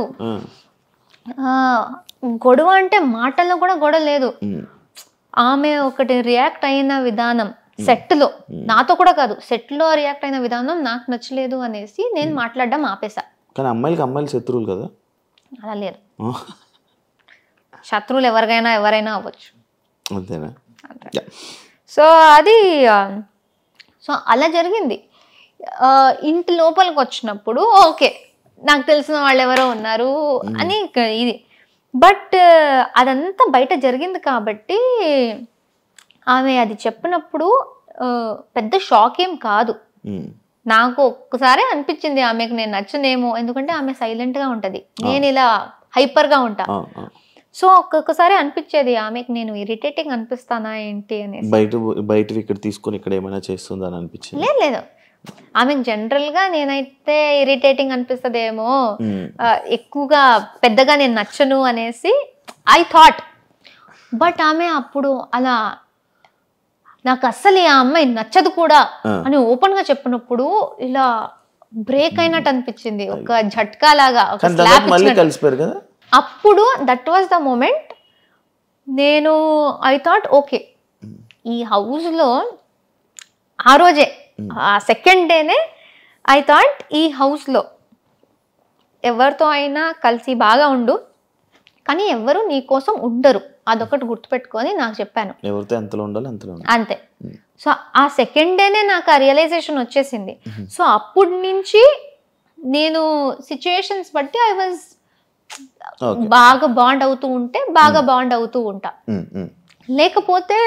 S3: గొడవ అంటే మాటల్లో కూడా గొడవ లేదు. ఆమె ఒకటి రియాక్ట్ అయిన విధానం సెట్ లో, నాతో కూడా కాదు, సెట్ లో రియాక్ట్ అయిన విధానం నాకు నచ్చలేదు అనేసి నేను మాట్లాడడం ఆపేసా.
S2: కానీ అమ్మాయిలు శత్రువులు కదా?
S3: అలా లేదు, శత్రువులు ఎవరైనా అవ్వచ్చు.
S2: అంతేనా?
S3: సో అది సో అలా జరిగింది. ఇంటి లోపలికి వచ్చినప్పుడు ఓకే, నాకు తెలిసిన వాళ్ళు ఎవరో ఉన్నారు అని ఇది. బట్ అదంతా బయట జరిగింది కాబట్టి ఆమె అది చెప్పినప్పుడు పెద్ద షాక్ ఏం కాదు. నాకు ఒక్కసారి అనిపించింది ఆమెకు నేను నచ్చనేమో, ఎందుకంటే ఆమె సైలెంట్ గా ఉంటది, నేను ఇలా హైపర్ గా ఉంటా. సో ఒక్కొక్కసారి అనిపించేది ఆమెకు నేను ఇరిటేటింగ్ అనిపిస్తానా ఏంటి అనేసి.
S2: బయట ఇక్కడ తీసుకొని ఇక్కడ ఏమైనా చేస్తుందా అని అనిపించింది?
S3: లేదు, ఆమెకు జనరల్ గా నేనైతే ఇరిటేటింగ్ అనిపిస్తుందేమో, ఎక్కువగా పెద్దగా నేను నచ్చను అనేసి ఐ థాట్. బట్ ఆమె అప్పుడు అలా నాకు అస్సలు ఆ అమ్మాయి నచ్చదు కూడా అని ఓపెన్ గా చెప్పినప్పుడు ఇలా బ్రేక్ అయినట్టు అనిపించింది, ఒక झटका లాగా, ఒక స్లాప్ ఇచ్చినట్టు. అప్పుడు దట్ వాజ్ ద మూమెంట్. నేను ఐ థాట్ ఓకే, ఈ హౌస్ లో ఆ రోజే ఆ సెకండ్ డేనే ఐ థాట్ ఈ హౌస్ లో ఎవరితో అయినా కలిసి బాగా ఉండు, కానీ ఎవరు నీ కోసం ఉండరు, అదొకటి గుర్తుపెట్టుకొని నాకు చెప్పాను.
S2: ఎవరితో ఎంతలో ఉండాలి
S3: అంతే. సో ఆ సెకండ్ డేనే నాకు ఆ రియలైజేషన్ వచ్చేసింది. సో అప్పటి నుంచి నేను సిచ్యుయేషన్స్ బట్టి ఐ వాజ్ బాగా బాండ్ అవుతూ ఉంటే బాగా బాండ్ అవుతూ ఉంటా. లేకపోతే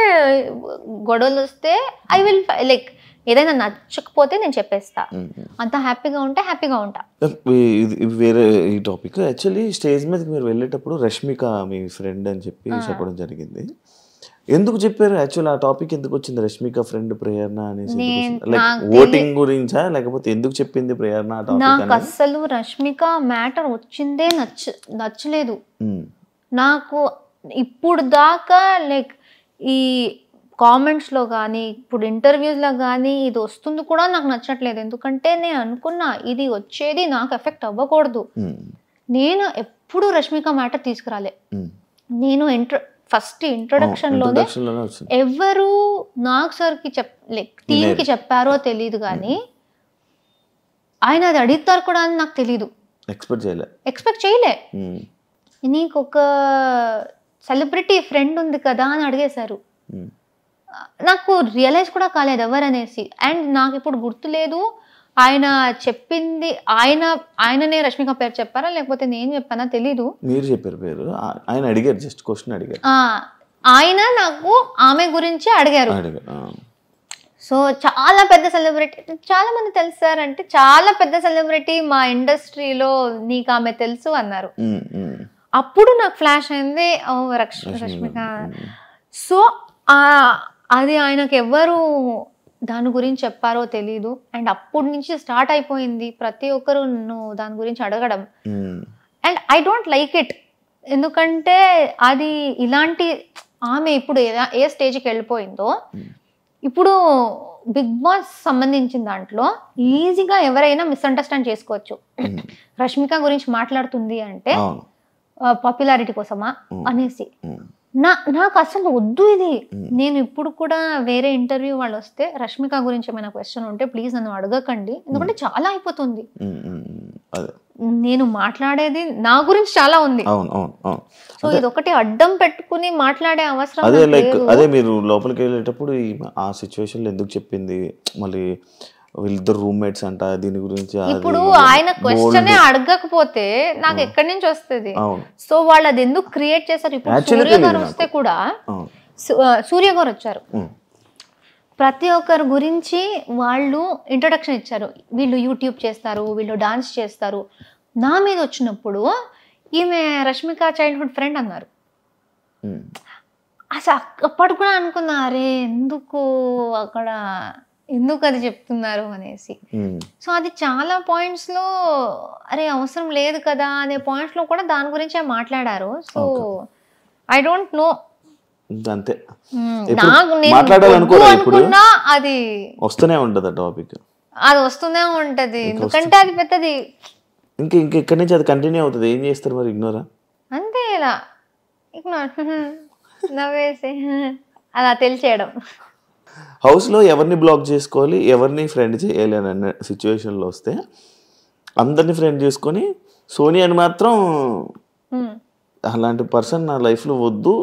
S3: గొడవలు వస్తే ఐ విల్ లైక్ ఏదైనా నచ్చకపోతే నేను చెప్పేస్తా, అంత హ్యాపీగా ఉంటే హ్యాపీగా ఉంటా.
S2: వేరే ఈ టాపిక్, యాక్చువల్లీ స్టేజ్ మీదకి మీరు వెళ్ళేటప్పుడు రష్మిక మీ ఫ్రెండ్ అని చెప్పి చెప్పడం జరిగింది. ఎందుకు చెప్పారు యాక్చువల్? ఆ టాపిక్ ఎందుకు వచ్చింది, రష్మిక ఫ్రెండ్ ప్రేరణ అనేసి? లైక్ ఓటింగ్ గురించా, లేకపోతే ఎందుకు చెప్పింది ప్రేరణ ఆ టాపిక్?
S3: నాకు అసలు రష్మిక మ్యాటర్ వచ్చిందే నచ్చలేదు నాకు ఇప్పుడు దాకా. లైక్ ఈ కామెంట్స్లో కానీ ఇప్పుడు ఇంటర్వ్యూస్లో కానీ ఇది వస్తుంది కూడా నాకు నచ్చట్లేదు. ఎందుకంటే నేను అనుకున్నా ఇది వచ్చేది నాకు ఎఫెక్ట్ అవ్వకూడదు. నేను ఎప్పుడు రష్మిక మ్యాటర్ తీసుకురాలే. నేను ఫస్ట్ ఇంట్రొడక్షన్ లోనే ఎవరు నాగ్ సార్కి లైక్ టీంకి చెప్పారో తెలియదు, కానీ ఆయన అది అడుగుతారు కూడా అని నాకు తెలీదు, ఎక్స్పెక్ట్ చేయలే. నీకు ఒక సెలబ్రిటీ ఫ్రెండ్ ఉంది కదా అని అడిగేశారు. నాకు రియలైజ్ కూడా కాలేదు ఎవరనేసి. అండ్ నాకు ఇప్పుడు గుర్తులేదు ఆయన చెప్పింది, ఆయననే రష్మిక పేరు చెప్పారా లేకపోతే నేను చెప్పానా తెలీదు.
S2: మీరు చెప్పారు పేరు, ఆయన అడిగారు, జస్ట్ క్వశ్చన్ అడిగారు.
S3: ఆయన నాకు ఆమె గురించి అడిగారు. సో చాలా పెద్ద సెలబ్రిటీ, చాలా మంది తెలుసారంటే చాలా పెద్ద సెలబ్రిటీ మా ఇండస్ట్రీలో, నీకు ఆమె తెలుసు అన్నారు. అప్పుడు నాకు ఫ్లాష్ అయింది, ఓ రష్మిక. సో అది ఆయనకు ఎవరు దాని గురించి చెప్పారో తెలీదు. అండ్ అప్పటి నుంచి స్టార్ట్ అయిపోయింది ప్రతి ఒక్కరు నువ్వు దాని గురించి అడగడం. And I don't like it, ఎందుకంటే అది ఇలాంటి ఆమె ఇప్పుడు ఏ స్టేజ్కి వెళ్ళిపోయిందో, ఇప్పుడు బిగ్ బాస్ సంబంధించిన దాంట్లో ఈజీగా ఎవరైనా మిస్అండర్స్టాండ్ చేసుకోవచ్చు. రష్మిక గురించి మాట్లాడుతుంది అంటే పాపులారిటీ కోసమా అనేసి. నాకు అసలు వద్దు ఇది. నేను ఇప్పుడు కూడా వేరే ఇంటర్వ్యూ వాళ్ళు వస్తే రష్మిక గురించి ఏమైనా క్వశ్చన్ ఉంటే ప్లీజ్ నన్ను అడగకండి, ఎందుకంటే చాలా అయిపోతుంది. నేను మాట్లాడేది నా గురించి చాలా ఉంది. సో ఇది ఒకటి అడ్డం పెట్టుకుని మాట్లాడే అవసరం లేదు.
S2: అదే మీరు లోపలికి వెళ్ళేటప్పుడు ఆ సిచ్యువేషన్ లో ఎందుకు చెప్పింది, మళ్ళీ వీళ్ళిద్దరు రూమ్మేట్స్ అంట, దీని గురించి
S3: ఇప్పుడు ఆయన క్వశ్చనే అడగకపోతే నాకు ఎక్కడి నుంచి వస్తుంది? సో వాళ్ళు అది ఎందుకు క్రియేట్ చేశారు? ఇప్పుడు సూర్య గారు వస్తే కూడా, సూర్య గారు వచ్చారు, ప్రతి ఒక్కరి గురించి వాళ్ళు ఇంట్రొడక్షన్ ఇచ్చారు. వీళ్ళు యూట్యూబ్ చేస్తారు, వీళ్ళు డాన్స్ చేస్తారు. నా మీద వచ్చినప్పుడు ఈమె రష్మిక చైల్డ్హుడ్ ఫ్రెండ్ అన్నారు. అసలు అప్పటి కూడా అనుకున్నా, అరే ఎందుకు అక్కడ ఎందుకు అది చెప్తున్నారు అనేసి. సో అది చాలా పాయింట్స్ లో అరే అవసరం లేదు కదా అనే పాయింట్స్ లో కూడా దాని గురించే మాట్లాడారు. సో ఐ డోంట్ నో
S2: అంతే.
S3: మాట్లాడాలనుకోరా ఇప్పుడు అది
S2: వస్తూనే ఉంటది టాపిక్,
S3: అది వస్తూనే ఉంటది. ఎందుకంటే అది పెద్దది.
S2: ఇంకా ఇక్కడి నుంచి అది కంటిన్యూ అవుతుంది. ఏం చేస్తారు మరి? ఇగ్నోరా?
S3: అంతే, ఇలా ఇగ్నోర్, నవ్వేసి అలా తెలిసేయడం.
S2: హౌస్లో ఎవరిని బ్లాక్ చేసుకోవాలి, ఎవరిని ఫ్రెండ్ చేయాలి అని అన్న సిచ్యువేషన్లో వస్తే అందరినీ ఫ్రెండ్ చేసుకొని సోనియాని మాత్రం అలాంటి పర్సన్ నా లైఫ్లో వద్దు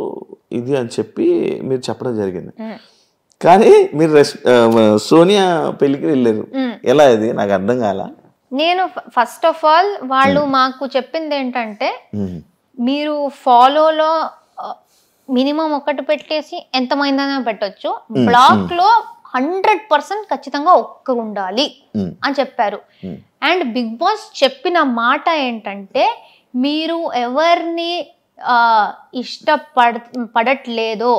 S2: ఇది అని చెప్పి మీరు చెప్పడం జరిగింది. కానీ మీరు సోనియా పెళ్ళికి వెళ్ళారు, ఎలా? ఇది నాకు అర్థం కాల.
S3: నేను ఫస్ట్ ఆఫ్ ఆల్ వాళ్ళు మాకు చెప్పింది ఏంటంటే, మీరు ఫాలోలో మినిమం ఒకటి పెట్టేసి ఎంతమైందనే పెట్టొచ్చు, బ్లాక్ లో 100% ఖచ్చితంగా ఒక్క ఉండాలి అని చెప్పారు. అండ్ బిగ్ బాస్ చెప్పిన మాట ఏంటంటే, మీరు ఎవరిని పడట్లేదో,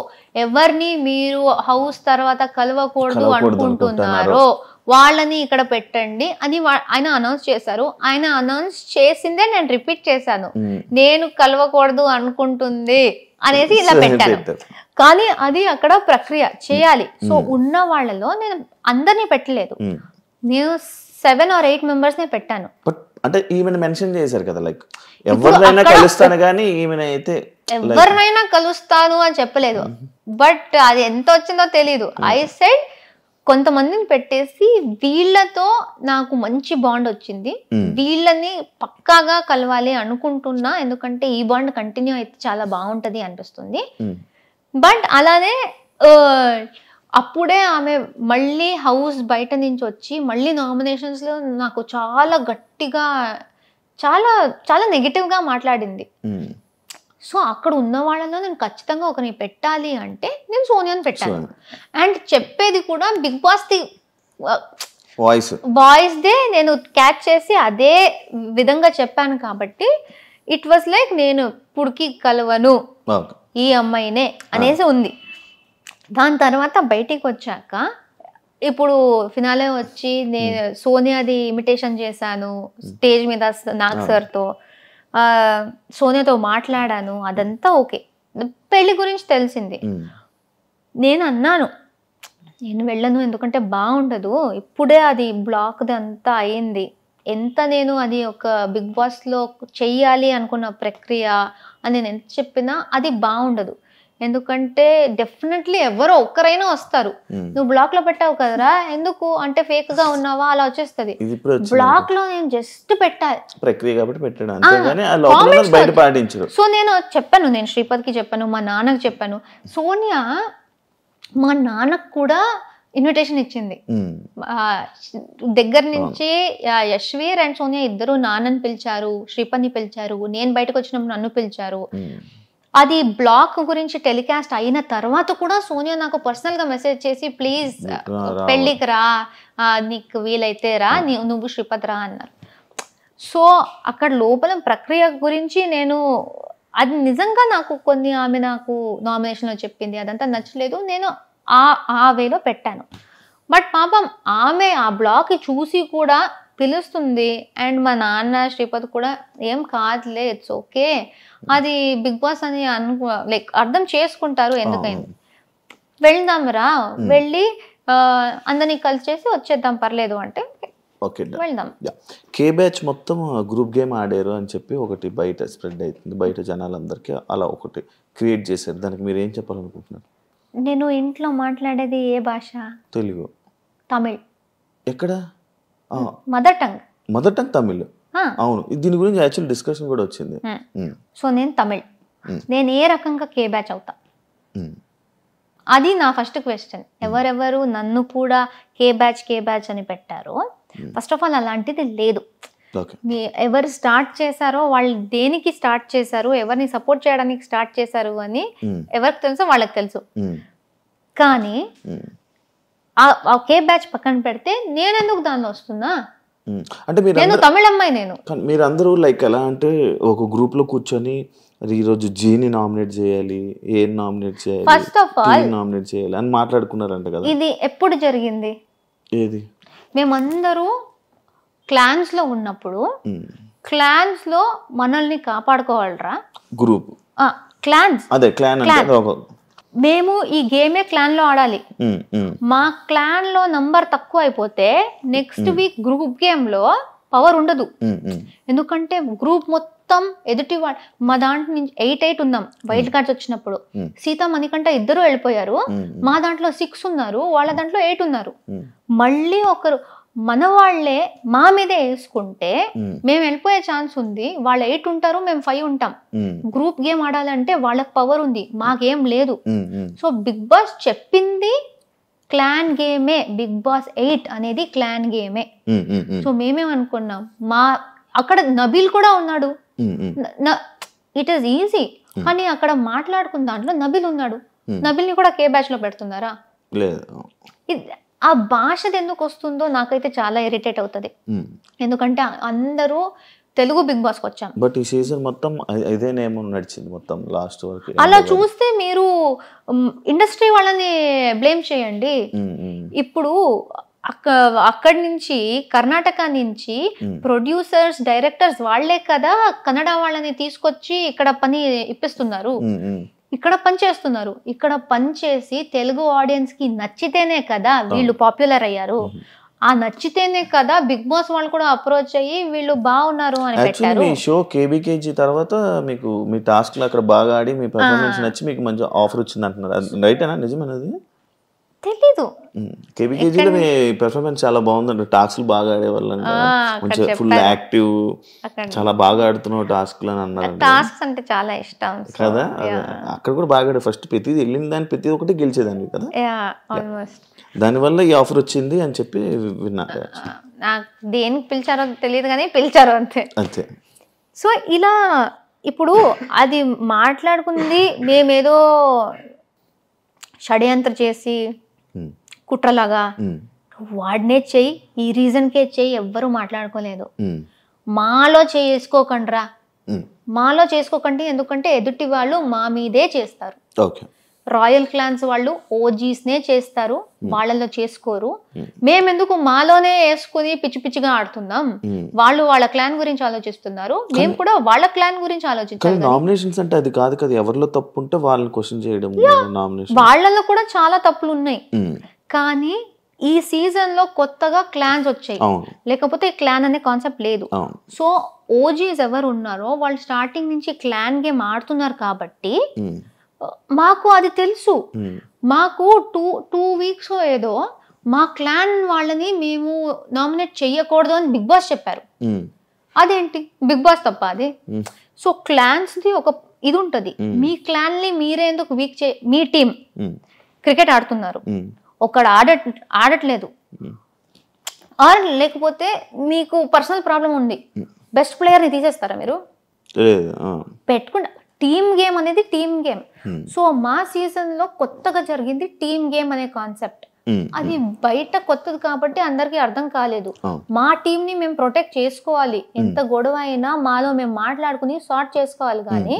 S3: ఎవరిని మీరు హౌస్ తర్వాత కలవకూడదు అనుకుంటున్నారో వాళ్ళని ఇక్కడ పెట్టండి అని ఆయన అనౌన్స్ చేశారు. ఆయన అనౌన్స్ చేసిందే నేను రిపీట్ చేశాను, నేను కలవకూడదు అనుకుంటుంది అనేసి ఇలా పెట్టాను. కానీ అది అక్కడ ప్రక్రియ చేయాలి. సో ఉన్న వాళ్ళలో నేను అందరినీ పెట్టలేదు, నేను 7 or 8 మెంబర్స్ నే పెట్టాను.
S2: అంటే ఈమెను మెన్షన్ చేశారు కదా, లైక్ ఎవరినైనా కలుస్తాను కానీ ఈమెనైతే
S3: ఎవరినైనా కలుస్తాను అని చెప్పలేదు. బట్ అది ఎంత వచ్చిందో తెలీదు. ఐ సెడ్ కొంతమందిని పెట్టేసి వీళ్ళతో నాకు మంచి బాండ్ వచ్చింది, వీళ్ళని పక్కాగా కలవాలి అనుకుంటున్నా, ఎందుకంటే ఈ బాండ్ కంటిన్యూ అయితే చాలా బాగుంటది అనిపిస్తుంది. బట్ అలానే అప్పుడే ఆమె మళ్ళీ హౌస్ బయట నుంచి వచ్చి మళ్ళీ నామినేషన్స్ లో నాకు చాలా గట్టిగా చాలా చాలా నెగిటివ్ గా మాట్లాడింది. సో అక్కడ ఉన్న వాళ్ళలో నేను ఖచ్చితంగా ఒకరిని పెట్టాలి అంటే నేను సోనియాని పెట్టాను. అండ్ చెప్పేది కూడా బిగ్ బాస్ ది వాయిస్ దే నేను క్యాచ్ చేసి అదే విధంగా చెప్పాను కాబట్టి ఇట్ వాస్ లైక్ నేను పుడికి కలవను ఈ అమ్మాయినే అనేసి ఉంది. దాని తర్వాత బయటికి వచ్చాక ఇప్పుడు ఫినాలే వచ్చి నేను సోనియాది ఇమిటేషన్ చేశాను స్టేజ్ మీద నాగ్ సార్తో, సోనియాతో మాట్లాడాను, అదంతా ఓకే. పెళ్లి గురించి తెలిసింది. నేను అన్నాను నేను వెళ్ళను, ఎందుకంటే బాగుండదు, ఇప్పుడే అది బ్లాక్ది అంతా అయింది, ఎంత నేను అది ఒక బిగ్ బాస్లో చెయ్యాలి అనుకున్న ప్రక్రియ అని నేను ఎంత చెప్పినా అది బాగుండదు. ఎందుకంటే డెఫినెట్లీ ఎవరో ఒక్కరైనా వస్తారు, నువ్వు బ్లాక్ లో పెట్టావు కదరా, ఎందుకు అంటే ఫేక్ గా ఉన్నావా అలా వచ్చేస్తుంది. బ్లాక్ లో నేను జస్ట్ పెట్టాలి ప్రక్రియ కాబట్టి పెట్టాను. సో నేను చెప్పాను, నేను శ్రీపద్కి చెప్పాను, మా నాన్నకి చెప్పాను. సోనియా మా నాన్నకు కూడా ఇన్విటేషన్ ఇచ్చింది దగ్గర నుంచి. యశ్వీర్ అండ్ సోనియా ఇద్దరు నాన్నని పిలిచారు, శ్రీపద్ని పిలిచారు, నేను బయటకు వచ్చినప్పుడు నన్ను పిలిచారు. అది బ్లాక్ గురించి టెలికాస్ట్ అయిన తర్వాత కూడా సోనియా నాకు పర్సనల్ గా మెసేజ్ చేసి ప్లీజ్ పెళ్ళికి రా, నీకు వీలైతే రా, నువ్వు శ్రీపద్ రా అన్నారు. సో అక్కడ లోపల ప్రక్రియ గురించి నేను అది నిజంగా నాకు కొన్ని ఆమె నాకు నామినేషన్లో చెప్పింది అదంతా నచ్చలేదు, నేను ఆ వేలో పెట్టాను. బట్ పాపం ఆమె ఆ బ్లాక్ చూసి కూడా పిలుస్తుంది. అండ్ మా నాన్న శ్రీపద్ కూడా ఏం కాదులే, ఇట్స్ ఓకే, అది బిగ్ బాస్ అని లైక్ అర్థం చేసుకుంటారు, ఎందుకైంది వెళ్దాం రా, వెళ్ళి అందరినీ కలిసేసి వచ్చేద్దాం పర్లేదు అంటే వెళ్దాం.
S2: కే బ్యాచ్ మొత్తం గ్రూప్ గేమ్ ఆడారు అని చెప్పి ఒకటి బయట స్ప్రెడ్ అవుతుంది, బయట జనాలందరికీ అలా ఒకటి క్రియేట్ చేశారు. దానికి మీరు ఏం చెప్పాలనుకుంటున్నారు?
S3: నేను ఇంట్లో మాట్లాడేది ఏ భాష?
S2: తెలుగు,
S3: తమిళ్.
S2: ఎక్కడ?
S3: Mother tongue
S2: Tamil. అవును, దీని గురించి యాక్చువల్ డిస్కషన్ కూడా వచ్చింది.
S3: సో నేను తమిళ్, నేను ఏ రకంగా కే బ్యాచ్ అవుతా? అది నా ఫస్ట్ క్వశ్చన్. ఎవరెవరు నన్ను కూడా కే బ్యాచ్ అని పెట్టారో, ఫస్ట్ ఆఫ్ ఆల్ అలాంటిది లేదు. ఎవరు స్టార్ట్ చేశారో వాళ్ళు దేనికి స్టార్ట్ చేశారు, ఎవరిని సపోర్ట్ చేయడానికి స్టార్ట్ చేశారు అని ఎవరికి తెలుసో వాళ్ళకి తెలుసు. కానీ కే బ్యాచ్ పక్కన పెడితే నేను ఎందుకు దానిలో వస్తున్నా?
S2: అంటే
S3: నేను తమిళ అమ్మాయి.
S2: మీరు అందరూ లైక్ ఎలా అంటే ఒక గ్రూప్ లో కూర్చొని ఈరోజు జీని నామినేట్ చేయాలి, ఏ నామినేట్ చేయాలి,
S3: ఫస్ట్ ఆఫ్ ఆల్
S2: నామినేట్ చేయాలి అని మాట్లాడుకున్నారంట కదా.
S3: ఇది ఎప్పుడు జరిగింది?
S2: ఏది?
S3: మేమందరూ క్లాన్స్ లో ఉన్నప్పుడు, క్లాన్స్ లో మనల్ని కాపాడుకోవాలరా గ్రూప్, క్లాన్స్,
S2: అదే క్లాన్ అంటే
S3: మేము ఈ గేమే క్లాన్ లో ఆడాలి. మా క్లాన్ లో నంబర్ తక్కువ అయిపోతే నెక్స్ట్ వీక్ గ్రూప్ గేమ్ లో పవర్ ఉండదు. ఎందుకంటే గ్రూప్ మొత్తం ఎదుటి మా దాంట్లో నుంచి 8 ఉన్నాం వైల్డ్ కార్డ్స్ వచ్చినప్పుడు. సీత మణికంఠ ఇద్దరు వెళ్ళిపోయారు. మా దాంట్లో 6 ఉన్నారు, వాళ్ళ దాంట్లో 8 ఉన్నారు. మళ్ళీ ఒకరు మన వాళ్ళే మా మీదే వేసుకుంటే మేము వెళ్ళిపోయే ఛాన్స్ ఉంది. వాళ్ళు 8 ఉంటారు, మేము 5 ఉంటాం. గ్రూప్ గేమ్ ఆడాలంటే వాళ్ళకి పవర్ ఉంది, మాకేం లేదు. సో బిగ్ బాస్ చెప్పింది క్లాన్ గేమే. బిగ్ బాస్ 8 అనేది క్లాన్ గేమే. సో మేమేమనుకున్నాం, అక్కడ నబీల్ కూడా ఉన్నాడు. It is easy. కానీ అక్కడ మాట్లాడుకున్న దాంట్లో నబీల్ ఉన్నాడు. నబీల్ ని కూడా కే బ్యాచ్ లో పెడుతున్నారా? ఆ భాషది ఎందుకు వస్తుందో నాకైతే చాలా ఇరిటేట్ అవుతుంది. ఎందుకంటే అందరూ తెలుగు బిగ్ బాస్ కి వచ్చాం.
S2: బట్ ఈ సీజన్ మొత్తం ఇదే నేమ్ నడిచింది మొత్తం లాస్ట్ వరకు.
S3: అలా చూస్తే మీరు ఇండస్ట్రీ వాళ్ళని బ్లేమ్ చేయండి. ఇప్పుడు అక్కడి నుంచి కర్ణాటక నుంచి ప్రొడ్యూసర్స్ డైరెక్టర్స్ వాళ్లే కదా కన్నడ వాళ్ళని తీసుకొచ్చి ఇక్కడ పని ఇప్పిస్తున్నారు, ఇక్కడ పని చేస్తున్నారు. ఇక్కడ పని చేసి తెలుగు ఆడియన్స్ కి నచ్చితేనే కదా వీళ్ళు పాపులర్ అయ్యారు. ఆ నచ్చితేనే కదా బిగ్ బాస్ వాళ్ళు కూడా అప్రోచ్ అయ్యి వీళ్ళు బాగున్నారు అని పెట్టారు.
S2: మీ షో కేబీకేజీ తర్వాత మీకు మీ టాస్క్ అక్కడ బాగా ఆడి మీ పర్ఫార్మెన్స్ నచ్చి మీకు మంచి ఆఫర్ వచ్చింది అంటున్నారు. రైటేనా? నిజమేనది?
S3: తెలీదు.
S2: కేబీకేజీలో మీ పెర్ఫార్మెన్స్ చాలా బాగుందండి. టాస్క్లు బాగా ఆడేవాళ్ళంట, మంచిగా ఫుల్ యాక్టివ్, చాలా బాగా ఆడుతున్నావు టాస్క్లు అని అన్నారు.
S3: టాస్క్స్ అంటే చాలా ఇష్టం
S2: కదా. అక్కడ కూడా బాగా ఆడే ఫస్ట్ ప్రతిది వెళ్ళిన దాన్ని ప్రతి ఒక్కటి గెలిచేదాన్ని కదా. దానివల్ల ఈ ఆఫర్ వచ్చింది అని చెప్పి విన్నా.
S3: నాకు దేనికి పిలిచారో తెలియదు కానీ పిలిచారు అంతే
S2: అంతే.
S3: సో ఇలా ఇప్పుడు అది మాట్లాడుకుంది మేమేదో షడ్యంత్ర చేసి కుట్రలాగా వాడినే చెయ్యి, ఈ రీజన్కే చెయ్యి, ఎవ్వరూ మాట్లాడుకోలేదు. మాలో చేసుకోకండ్రా, మాలో చేసుకోకండి. ఎందుకంటే ఎదుటి వాళ్ళు మా మీదే చేస్తారు. రాయల్ క్లాన్స్ వాళ్ళు ఓజీస్నే చేస్తారు, వాళ్ళలో చేసుకోరు. మేమెందుకు మాలోనే వేసుకుని పిచ్చి పిచ్చిగా ఆడుతున్నాం? వాళ్ళు వాళ్ళ క్లాన్ గురించి ఆలోచిస్తున్నారు, మేము కూడా వాళ్ళ క్లాన్ గురించి ఆలోచించాలి.
S2: నామినేషన్స్ అంటే అది కాదు కదా, ఎవరిలో తప్పు ఉంటే వాళ్ళని క్వశ్చన్ చేయడం.
S3: వాళ్ళలో కూడా చాలా తప్పులు ఉన్నాయి. కానీ ఈ సీజన్ లో కొత్తగా క్లాన్స్ వచ్చాయి, లేకపోతే క్లాన్ అనే కాన్సెప్ట్ లేదు. సో ఓజీస్ ఎవరు ఉన్నారో వాళ్ళు స్టార్టింగ్ నుంచి క్లాన్ గేమ్ ఆడుతున్నారు కాబట్టి మాకు అది తెలుసు. మాకు టూ వీక్స్ ఏదో మా క్లాన్ వాళ్ళని మేము నామినేట్ చెయ్యకూడదు అని బిగ్ బాస్ చెప్పారు. అదేంటి బిగ్ బాస్ తప్ప అది? సో క్లాన్స్ ది ఒక ఇది ఉంటది. మీ క్లాన్ ని మీరే ఎందుకు వీక్ మీ టీం క్రికెట్ ఆడుతున్నారు, ఒకడు ఆడట్లేదు, ఆర్ లేకపోతే మీకు పర్సనల్ ప్రాబ్లం ఉంది, బెస్ట్ ప్లేయర్ ని తీసేస్తారా మీరు? పెట్టుకుంటా. టీమ్ గేమ్ అనేది టీమ్ గేమ్. సో మా సీజన్ లో కొత్తగా జరిగింది టీమ్ గేమ్ అనే కాన్సెప్ట్. అది బయట కొత్తది కాబట్టి అందరికి అర్థం కాలేదు. మా టీం ని మేము ప్రొటెక్ట్ చేసుకోవాలి, ఎంత గొడవ అయినా మాలో మేము మాట్లాడుకుని సార్ట్ చేసుకోవాలి. కానీ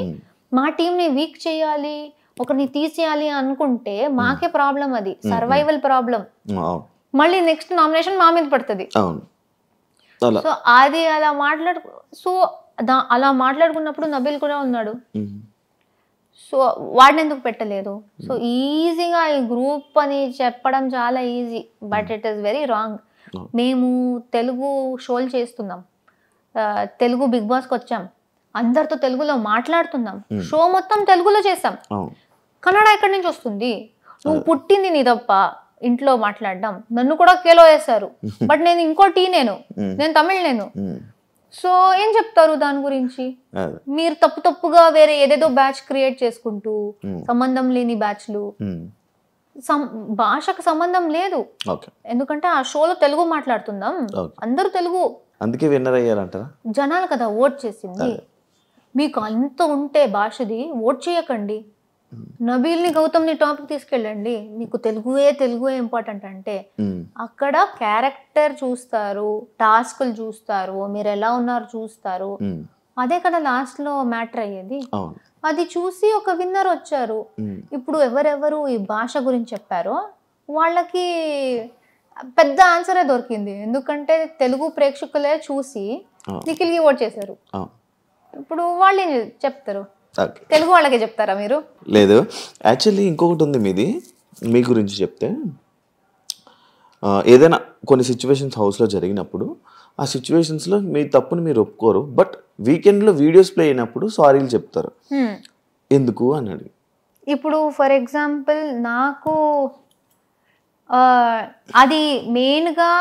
S3: మా టీం ని వీక్ చేయాలి, ఒకరిని తీసేయాలి అనుకుంటే మాకే ప్రాబ్లం, అది సర్వైవల్ ప్రాబ్లం. మళ్ళీ నెక్స్ట్ నామినేషన్ మా మీద పడుతుంది. సో అది అలా మాట్లాడుకున్నప్పుడు నబీల్ కూడా ఉన్నాడు. సో వాడిని ఎందుకు పెట్టలేదు? సో ఈజీగా ఈ గ్రూప్ అని చెప్పడం చాలా easy, but it is very wrong. మేము తెలుగు షోలు చేస్తున్నాం, తెలుగు బిగ్ బాస్కి వచ్చాం, అందరితో తెలుగులో మాట్లాడుతున్నాం, షో మొత్తం తెలుగులో చేసాం. కన్నడ ఎక్కడి నుంచి వస్తుంది? నువ్వు పుట్టింది నీ తప్ప ఇంట్లో మాట్లాడడం. నన్ను కూడా కేలో వేశారు, బట్ నేను ఇంకో నేను తమిళ్ సో ఏం చెప్తారు దాని గురించి? మీరు తప్పుగా వేరే ఏదేదో బ్యాచ్ క్రియేట్ చేసుకుంటూ, సంబంధం లేని బ్యాచ్లు, భాషకు సంబంధం లేదు. ఎందుకంటే ఆ షోలో తెలుగు మాట్లాడుతున్నాం, అందరూ తెలుగు, అందుకే విన్నర్ అయ్యారంటారా? జనాలు కదా ఓట్ చేసింది. మీకు అంత ఉంటే భాషది ఓట్ చేయకండి. నబీల్ని గౌతమ్ని టాపిక్ తీసుకెళ్ళండి. మీకు తెలుగువే ఇంపార్టెంట్ అంటే అక్కడ క్యారెక్టర్ చూస్తారు, టాస్క్లు చూస్తారు, మీరు ఎలా ఉన్నారు చూస్తారు. అదే కదా లాస్ట్ లో మ్యాటర్ అయ్యేది. అది చూసి ఒక విన్నర్ వచ్చారు. ఇప్పుడు ఎవరెవరు ఈ భాష గురించి చెప్పారో వాళ్ళకి పెద్ద ఆన్సరే దొరికింది. ఎందుకంటే తెలుగు ప్రేక్షకులే చూసి నిఖిల్కి ఓట్ చేశారు. ఇప్పుడు వాళ్ళు ఏం చెప్తారు? తెలుగు వాళ్ళకే చెప్తారా మీరు?
S2: లేదు, యాక్చువల్లీ ఇంకొకటి ఉంది మీది, మీ గురించి చెప్తే ఏదైనా కొన్ని సిచ్యువేషన్స్ హౌస్లో జరిగినప్పుడు ఆ సిచ్యువేషన్స్లో మీ తప్పుని మీరు ఒప్పుకోరు, బట్ వీకెండ్లో వీడియోస్ ప్లే అయినప్పుడు సారీలు చెప్తారు, ఎందుకు అని అడిగి.
S3: ఇప్పుడు ఫర్ ఎగ్జాంపుల్ నాకు అది మెయిన్గా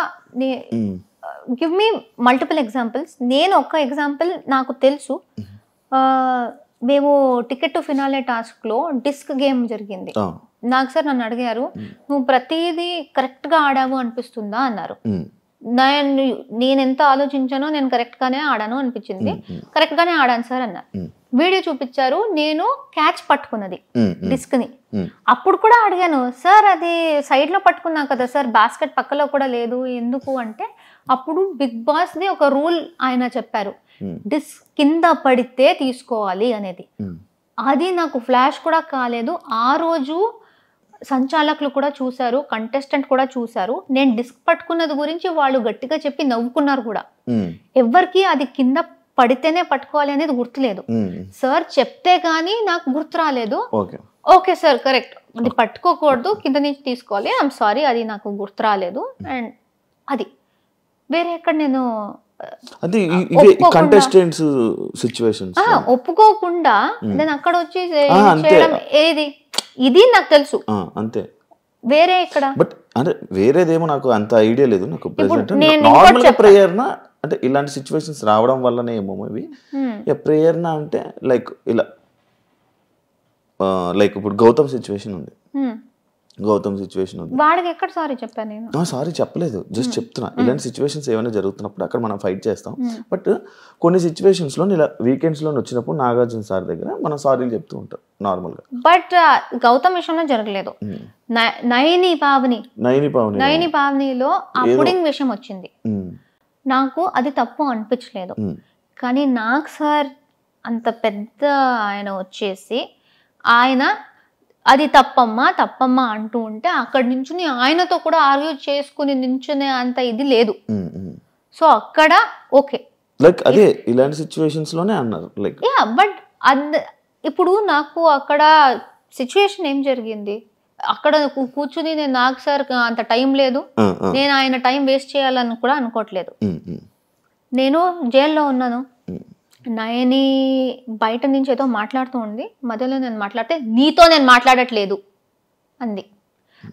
S3: గివ్ మీ మల్టిపుల్ ఎగ్జాంపుల్స్. నేను ఒక ఎగ్జాంపుల్ నాకు తెలుసు. మేము టికెట్ టు ఫినాలే టాస్క్లో డిస్క్ గేమ్ జరిగింది. నాకు సార్ నన్ను అడిగారు, నువ్వు ప్రతిదీ కరెక్ట్గా ఆడావు అనిపిస్తుందా అన్నారు. నేను ఎంత ఆలోచించానో నేను కరెక్ట్గానే ఆడాను అనిపించింది. కరెక్ట్గానే ఆడాను సార్ అన్నారు. వీడియో చూపించారు, నేను క్యాచ్ పట్టుకున్నది డిస్క్ని. అప్పుడు కూడా అడిగాను, సార్ అది సైడ్లో పట్టుకున్నా కదా సార్, బాస్కెట్ పక్కలో కూడా లేదు ఎందుకు అంటే, అప్పుడు బిగ్ బాస్ది ఒక రూల్ ఆయన చెప్పారు, డిస్క్ కింద పడితే తీసుకోవాలి అనేది. అది నాకు ఫ్లాష్ కూడా కాలేదు. ఆ రోజు సంచాలకులు కూడా చూశారు, కంటెస్టెంట్ కూడా చూశారు. నేను డిస్క్ పట్టుకున్నది గురించి వాళ్ళు గట్టిగా చెప్పి నవ్వుకున్నారు కూడా. ఎవరికి అది కింద పడితేనే పట్టుకోవాలి అనేది గుర్తులేదు. సార్ చెప్తే గానీ నాకు గుర్తు రాలేదు. ఓకే సార్ కరెక్ట్, అది పట్టుకోకూడదు, కింద నుంచి తీసుకోవాలి, ఐఎమ్ సారీ, అది నాకు గుర్తు రాలేదు. అండ్ అది వేరే ఎక్కడ నేను ఒప్పుకోకుండా నేను అక్కడ వచ్చి చేయడం ఏది, ఇది నాకు తెలుసు
S2: అంతే.
S3: వేరే ఇక్కడ
S2: బట్ అంటే వేరేదేమో నాకు అంత ఐడియా లేదు. నాకు నార్మల్ ప్రేయర్నా అంటే ఇలాంటి సిచ్యువేషన్స్ రావడం వల్లనే ఏమో మేబీ ప్రేయర్నా అంటే లైక్ ఇలా లైక్ ఇప్పుడు గౌతమ్ సిచ్యువేషన్ ఉంది,
S3: వాడికి ఎక్కడ సారీ చెప్పాను నేను?
S2: సారీ చెప్పలేదు, జస్ట్ చెప్తున్నా. ఇలాంటి సిచ్యువేషన్స్ ఏమైనా జరుగుతున్నప్పుడు అక్కడ మనం ఫైట్ చేస్తాం. బట్ కొన్ని సిచ్యువేషన్స్ లో ఇలా వీకెండ్స్ లో వచ్చినప్పుడు నాగార్జున సార్ దగ్గర మనం సారీలు చెప్తూ ఉంటాం నార్మల్ గా.
S3: బట్ గౌతమ్ విషయంలో జరగలేదు. నయని పావనిలో ఆ పుడింగ్ విషయం వచ్చింది. నాకు అది తప్పు అనిపించలేదు, కానీ నాకు సార్ అంత పెద్ద ఆయన వచ్చేసి ఆయన అది తప్పమ్మా అంటూ ఉంటే అక్కడి నుంచి ఆయనతో కూడా ఆర్గ్యూ చేసుకుని నించునే అంత ఇది లేదు. సో అక్కడ ఓకే,
S2: లైక్ అదే ఇలాంటి సిచ్యువేషన్స్ లోనే అన్నారు లైక్.
S3: బట్ ఇప్పుడు నాకు అక్కడ సిచ్యువేషన్ ఏం జరిగింది, అక్కడ కూర్చుని నేను నాకు సార్ అంత టైం లేదు, నేను ఆయన టైం వేస్ట్ చేయాలని కూడా అనుకోవట్లేదు. నేను జైల్లో ఉన్నాను, నయని బయట నుంచి ఏదో మాట్లాడుతూ ఉంది, మధ్యలో నేను మాట్లాడితే నీతో నేను మాట్లాడట్లేదు అంది.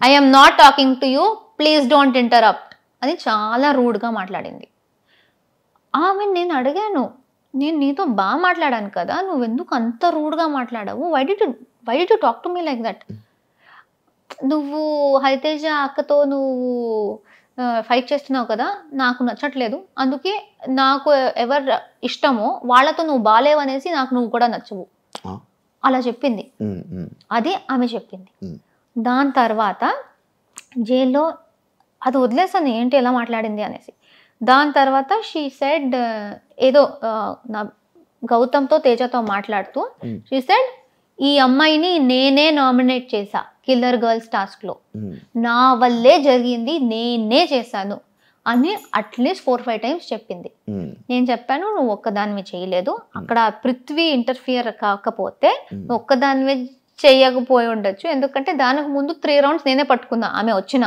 S3: I'm not talking to you, please don't interrupt అని చాలా రూడ్గా మాట్లాడింది. ఆమె నేను అడిగాను, నేను నీతో బాగా మాట్లాడాను కదా, నువ్వెందుకు అంత రూడ్గా మాట్లాడావు, why did you talk to me like that, నువ్వు హరితేజ అక్కతో నువ్వు ఫైట్ చేస్తున్నావు కదా, నాకు నచ్చట్లేదు, అందుకే నాకు ఎవరు ఇష్టమో వాళ్ళతో నువ్వు బాలేవనేసి నాకు నువ్వు కూడా నచ్చవు అలా చెప్పింది. అది ఆమె చెప్పింది. దాని తర్వాత జైల్లో అది వదిలేసాను ఏంటి ఎలా మాట్లాడింది అనేసి. దాని తర్వాత షీ సెడ్ ఏదో నా గౌతమ్తో తేజతో మాట్లాడుతూ షీ సెడ్, ఈ అమ్మాయిని నేనే నామినేట్ చేశా కిల్లర్ గర్ల్స్ టాస్క్లో, నా వల్లే జరిగింది, నేనే చేశాను అని అట్లీస్ట్ 4-5 times చెప్పింది. నేను చెప్పాను, నువ్వు ఒక్కదానివి చేయలేదు, అక్కడ పృథ్వీ ఇంటర్ఫియర్ కాకపోతే నువ్వు ఒక్కదానివే చేయకపోయి ఉండొచ్చు, ఎందుకంటే దానికి ముందు 3 rounds నేనే పట్టుకున్నా ఆమె వచ్చిన.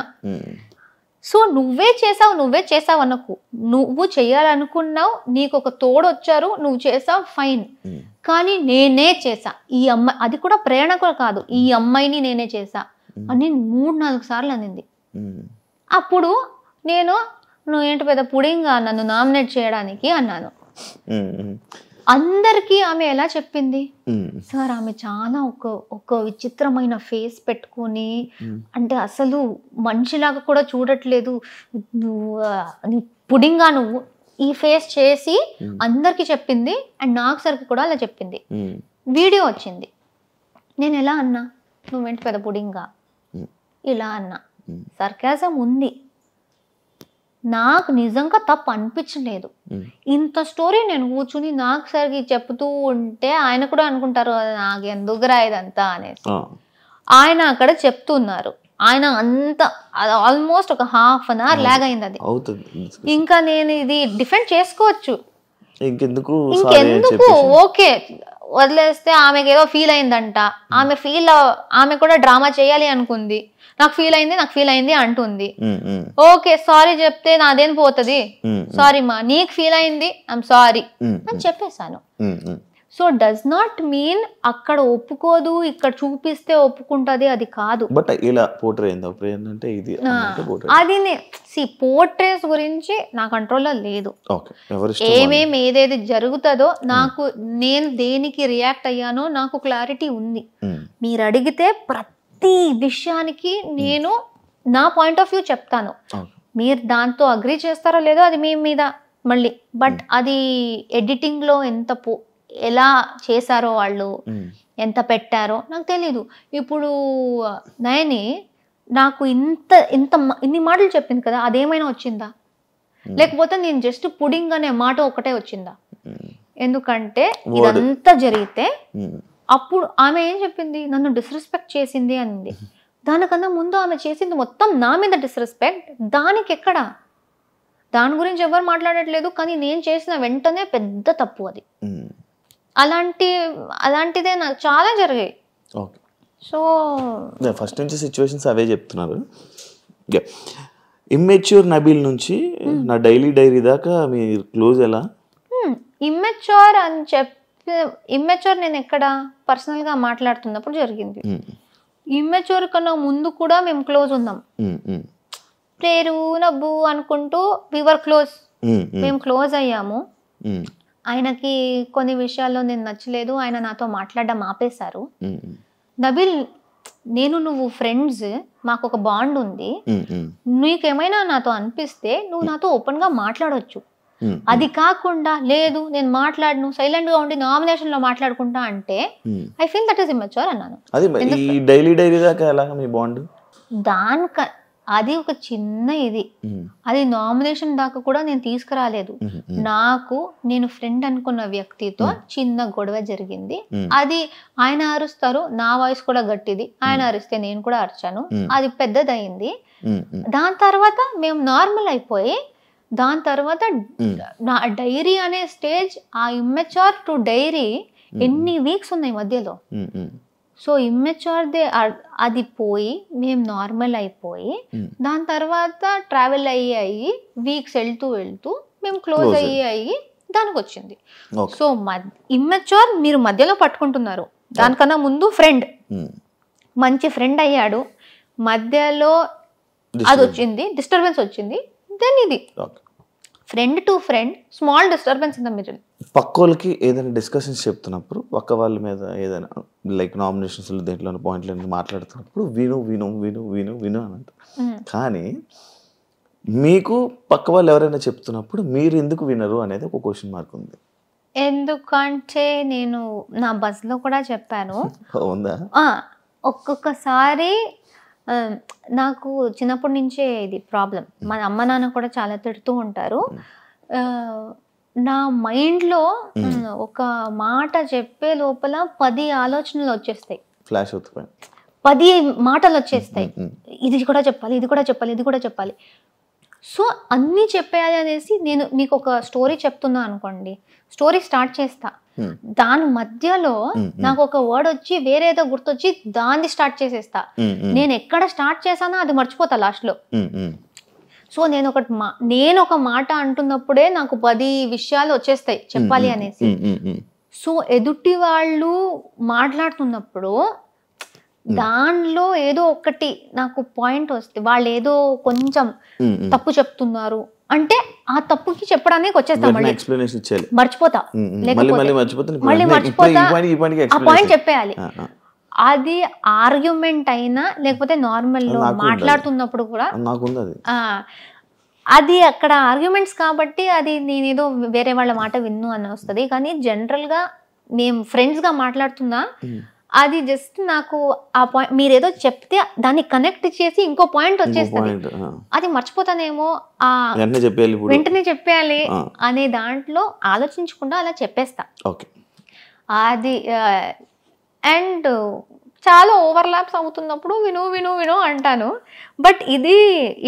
S3: సో నువ్వే చేసావు అనకు, నువ్వు చేయాలనుకున్నావు, నీకు ఒక తోడు వచ్చారు, నువ్వు చేసావు ఫైన్, కానీ నేనే చేసా ఈ అమ్మాయి, అది కూడా ప్రేరణ కూడా కాదు, ఈ అమ్మాయిని నేనే చేసా అని 3-4 సార్లు అనింది. అప్పుడు నేను నువ్వు ఏంటి పెద్ద పుడింగా నన్ను నామినేట్ చేయడానికి అన్నాను. అందరికీ ఆమె ఎలా చెప్పింది సార్, ఆమె చాలా ఒక విచిత్రమైన ఫేస్ పెట్టుకొని, అంటే అసలు మనిషిలాగా కూడా చూడట్లేదు, నువ్వు పుడింగా నువ్వు ఈ ఫేస్ చేసి అందరికి చెప్పింది. అండ్ నాకు సరికి కూడా అలా చెప్పింది. వీడియో వచ్చింది, నేను ఎలా అన్నా, నువ్వేంటి పెద్ద పుడింగా ఇలా అన్నా, సర్కాజం ఉంది, నాకు నిజంగా తప్పు అనిపించలేదు. ఇంత స్టోరీ నేను కూర్చుని నాకు సరికి చెప్తూ ఉంటే ఆయన కూడా అనుకుంటారు నాకు ఎందుకురా ఇదంతా అనేసి. ఆయన అక్కడ చెప్తున్నారు, ఆయన అంత ఆల్మోస్ట్ ఒక 1/2 hour లాగ్ అయింది. అది ఇంకా నేను ఇది డిఫెండ్ చేసుకోవచ్చు, ఇంకెందుకు ఓకే వదిలేస్తే ఆమెకి ఏదో ఫీల్ అయిందంట, ఆమె కూడా డ్రామా చేయాలి అనుకుంది, నాకు ఫీల్ అయింది అంటుంది. ఓకే సారీ చెప్తే నాదేం పోతుంది, సారీ మా నీకు ఫీల్ అయింది ఐఎమ్ సారీ అని చెప్పేశాను. సో డస్ నాట్ మీన్ అక్కడ ఒప్పుకోదు, ఇక్కడ చూపిస్తే ఒప్పుకుంటది, అది కాదు.
S2: బట్ ఇలా పోర్ట్రే అంటే ఇది
S3: అది పోర్ట్రేస్ గురించి నా కంట్రోల్లో లేదు. ఏదేది జరుగుతుందో నాకు, నేను దేనికి రియాక్ట్ అయ్యానో నాకు క్లారిటీ ఉంది. మీరు అడిగితే ప్రతి విషయానికి నేను నా పాయింట్ ఆఫ్ వ్యూ చెప్తాను. మీరు దాంతో అగ్రీ చేస్తారో లేదో అది మీ మీద మళ్ళీ. బట్ అది ఎడిటింగ్ లో ఎలా చేశారో వాళ్ళు, ఎంత పెట్టారో నాకు తెలీదు. ఇప్పుడు నయని నాకు ఇన్ని మాటలు చెప్పింది కదా, అదేమైనా వచ్చిందా? లేకపోతే నేను జస్ట్ పుడింగ్ అనే మాట ఒకటే వచ్చిందా? ఎందుకంటే ఇదంతా జరిగితే అప్పుడు ఆమె ఏం చెప్పింది, నన్ను డిస్రెస్పెక్ట్ చేసింది అనింది. దానికన్నా ముందు ఆమె చేసింది మొత్తం నా మీద డిస్రెస్పెక్ట్. దానికి ఎక్కడ, దాని గురించి ఎవరు మాట్లాడట్లేదు, కానీ నేను చేసిన వెంటనే పెద్ద తప్పు అది. అలాంటిదే నాకు చాలా జరిగాయి. సో
S2: ఫస్ట్ నుంచి సిచ్యువేషన్స్ అవే చెప్తున్నారు. ఇమ్మెచ్యూర్ నబీల్ నుంచి నా డైలీ డైరీ దాకా మీ క్లోజ్ ఎలా?
S3: ఇమ్మెచ్యూర్ అని ఇమ్మెచ్యూర్ నేను ఎక్కడ పర్సనల్గా మాట్లాడుతున్నప్పుడు జరిగింది. ఇమ్మెచ్యూర్ కన్నా ముందు కూడా మేము క్లోజ్ ఉన్నాం. పేరు నవ్వు అనుకుంటూ వివర్ క్లోజ్, మేము క్లోజ్ అయ్యాము. ఆయనకి కొన్ని విషయాల్లో నేను నచ్చలేదు, ఆయన నాతో మాట్లాడడం ఆపేశారు. నబీల్, నువ్వు ఫ్రెండ్స్, మాకు ఒక బాండ్ ఉంది, నీకేమైనా నాతో అనిపిస్తే నువ్వు నాతో ఓపెన్ గా మాట్లాడొచ్చు. అది కాకుండా లేదు నేను మాట్లాడను, సైలెంట్ గా ఉండి నామినేషన్ లో మాట్లాడుకుంటా అంటే I feel that is immature అన్నాను. అది ఒక చిన్న ఇది, అది నామినేషన్ దాకా కూడా నేను తీసుకురాలేదు. నేను ఫ్రెండ్ అనుకున్న వ్యక్తితో చిన్న గొడవ జరిగింది. అది ఆయన అరుస్తారు, నా వాయిస్ కూడా గట్టిది, ఆయన అరిస్తే నేను కూడా అరిచాను, అది పెద్దదయింది. దాని తర్వాత మేము నార్మల్ అయిపోయి, దాని తర్వాత నా డైరీ అనే స్టేజ్, ఆ ఇమ్మెచ్యూర్ టు డైరీ ఎన్ని వీక్స్ ఉన్నాయి మధ్యలో. సో ఇమ్మెచ్యూర్దే అది పోయి మేము నార్మల్ అయిపోయి, దాని తర్వాత ట్రావెల్ అయ్యి వీక్స్ వెళ్తూ మేము క్లోజ్ అయ్యి దానికి వచ్చింది. సో ఇమ్మెచ్యూర్ మీరు మధ్యలో పట్టుకుంటున్నారు. దానికన్నా ముందు ఫ్రెండ్, మంచి ఫ్రెండ్ అయ్యాడు, మధ్యలో అది వచ్చింది, డిస్టర్బెన్స్ వచ్చింది. దెన్ ఇది friend to friend, small disturbance in the middle.
S2: పక్కోళ్ళకి ఏదైనా డిస్కషన్స్ చెప్తున్నప్పుడు, పక్క వాళ్ళ మీద ఏదైనా లైక్ నామినేషన్స్ దేంట్లో పాయింట్లు మాట్లాడుతున్నప్పుడు విను విను విను విను విను అని అంటారు. కానీ మీకు పక్క వాళ్ళు ఎవరైనా చెప్తున్నప్పుడు మీరు ఎందుకు వినరు అనేది ఒక క్వశ్చన్ మార్క్ ఉంది.
S3: ఎందుకంటే నేను నా బస్లో కూడా చెప్పాను, ఒక్కొక్కసారి నాకు చిన్నప్పటి నుంచే ఇది ప్రాబ్లం. మన అమ్మ నాన్న కూడా చాలా తిడుతూ ఉంటారు. నా మైండ్లో ఒక మాట చెప్పే లోపల 10 ఆలోచనలు వచ్చేస్తాయి,
S2: ఫ్లాష్ అవుతాయి,
S3: 10 మాటలు వచ్చేస్తాయి. ఇది కూడా చెప్పాలి, ఇది కూడా చెప్పాలి, ఇది కూడా చెప్పాలి. సో అన్నీ చెప్పేయాలి అనేసి నేను మీకు ఒక స్టోరీ చెప్తున్నా అనుకోండి, స్టోరీ స్టార్ట్ చేస్తా, దాని మధ్యలో నాకు ఒక వర్డ్ వచ్చి వేరేదో గుర్తొచ్చి దాన్ని స్టార్ట్ చేసేస్తా. నేను ఎక్కడ స్టార్ట్ చేశానో అది మర్చిపోతా లాస్ట్ లో. సో నేను ఒక మాట అంటున్నప్పుడే నాకు 10 విషయాలు వచ్చేస్తాయి చెప్పాలి అనేసి. సో ఎదుటి వాళ్ళు మాట్లాడుతున్నప్పుడు దానిలో ఏదో ఒకటి నాకు పాయింట్ వస్తే, వాళ్ళు ఏదో కొంచెం తప్పు చెప్తున్నారు అంటే ఆ తప్పుకి చెప్పడానికి వచ్చేస్తా, మర్చిపోతా, మళ్ళీ మర్చిపోతా, ఆ పాయింట్ చెప్పేయాలి. అది ఆర్గ్యుమెంట్ అయినా లేకపోతే నార్మల్ లో మాట్లాడుతున్నప్పుడు కూడా అది అక్కడ ఆర్గ్యుమెంట్స్ కాబట్టి అది నేనేదో వేరే వాళ్ళ మాట విన్ను అని వస్తుంది. కానీ జనరల్ గా మేము ఫ్రెండ్స్ గా మాట్లాడుతున్నా, అది జస్ట్ నాకు ఆ పాయింట్ మీరు ఏదో చెప్తే దాన్ని కనెక్ట్ చేసి ఇంకో పాయింట్ వచ్చేస్తుంది, అది మర్చిపోతానేమో, వెంటనే చెప్పేయాలి అనే దాంట్లో ఆలోచించకుండా అలా చెప్పేస్తా. అది అండ్ చాలా ఓవర్లాప్స్ అవుతున్నప్పుడు విను విను విను అంటాను. బట్ ఇది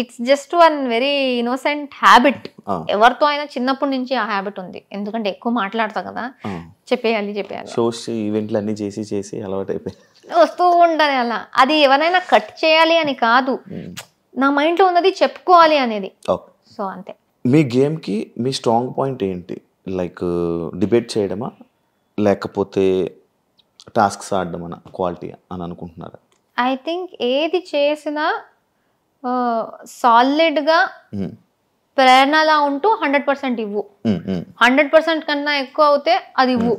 S3: it's just one very innocent habit. ఎవరితో అయినా చిన్నప్పటి నుంచి ఆ హ్యాబిట్ ఉంది, ఎందుకంటే ఎక్కువ మాట్లాడతా కదా, చెప్పేయాలి
S2: షోస్ ఈవెంట్లు అన్ని చేసి చేసి అలవాటు అయిపోయి
S3: వస్తూ ఉండాలి అలా. అది ఎవరైనా కట్ చేయాలి అని కాదు, నా మైండ్లో ఉన్నది చెప్పుకోవాలి అనేది. సో అంతే.
S2: మీ గేమ్కి మీ స్ట్రాంగ్ పాయింట్ ఏంటి? లైక్ డిబేట్ చేయడమా లేకపోతే టాస్క్స్ ఆడడం అన్న క్వాలిటీ అని అనుకుంటున్నారా?
S3: ఐ థింక్ ఏది చేసినా సాలిడ్గా ప్రేరణలా ఉంటూ 100% ఇవ్వు. 100% కన్నా ఎక్కువ అవుతే అది ఇవ్వు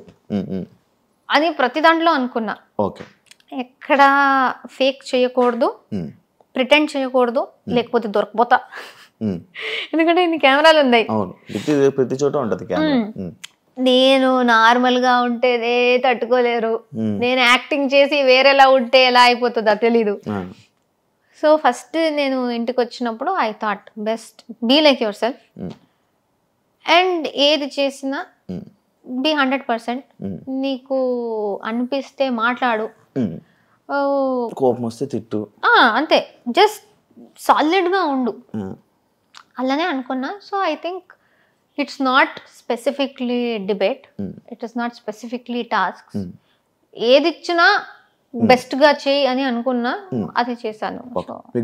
S3: అని ప్రతి దాంట్లో అనుకున్నా.
S2: ఓకే.
S3: ఎక్కడ ఫేక్ చేయకూడదు, ప్రిటెండ్ చేయకూడదు, లేకపోతే దొరకపోతా. ఎందుకంటే ఇన్ని కెమెరాలు ఉన్నాయి,
S2: ప్రతి చోట ఉంటుంది కెమెరా.
S3: నేను నార్మల్గా ఉంటేనే తట్టుకోలేరు, నేను యాక్టింగ్ చేసి వేరేలా ఉంటే ఎలా అయిపోతుందో తెలీదు. సో ఫస్ట్ నేను ఇంటికి వచ్చినప్పుడు I thought best be like yourself, and ఏది చేసినా బీ 100%. నీకు అనిపిస్తే మాట్లాడు,
S2: కోపం వస్తే తిట్టు,
S3: అంతే. జస్ట్ సాలిడ్గా ఉండు, అలానే అనుకున్నా. So I think it's not specifically debate, it is not specifically task. ఏది ఇచ్చినా బెస్ట్గా చేయి అని అనుకున్నా, అది చేశాను.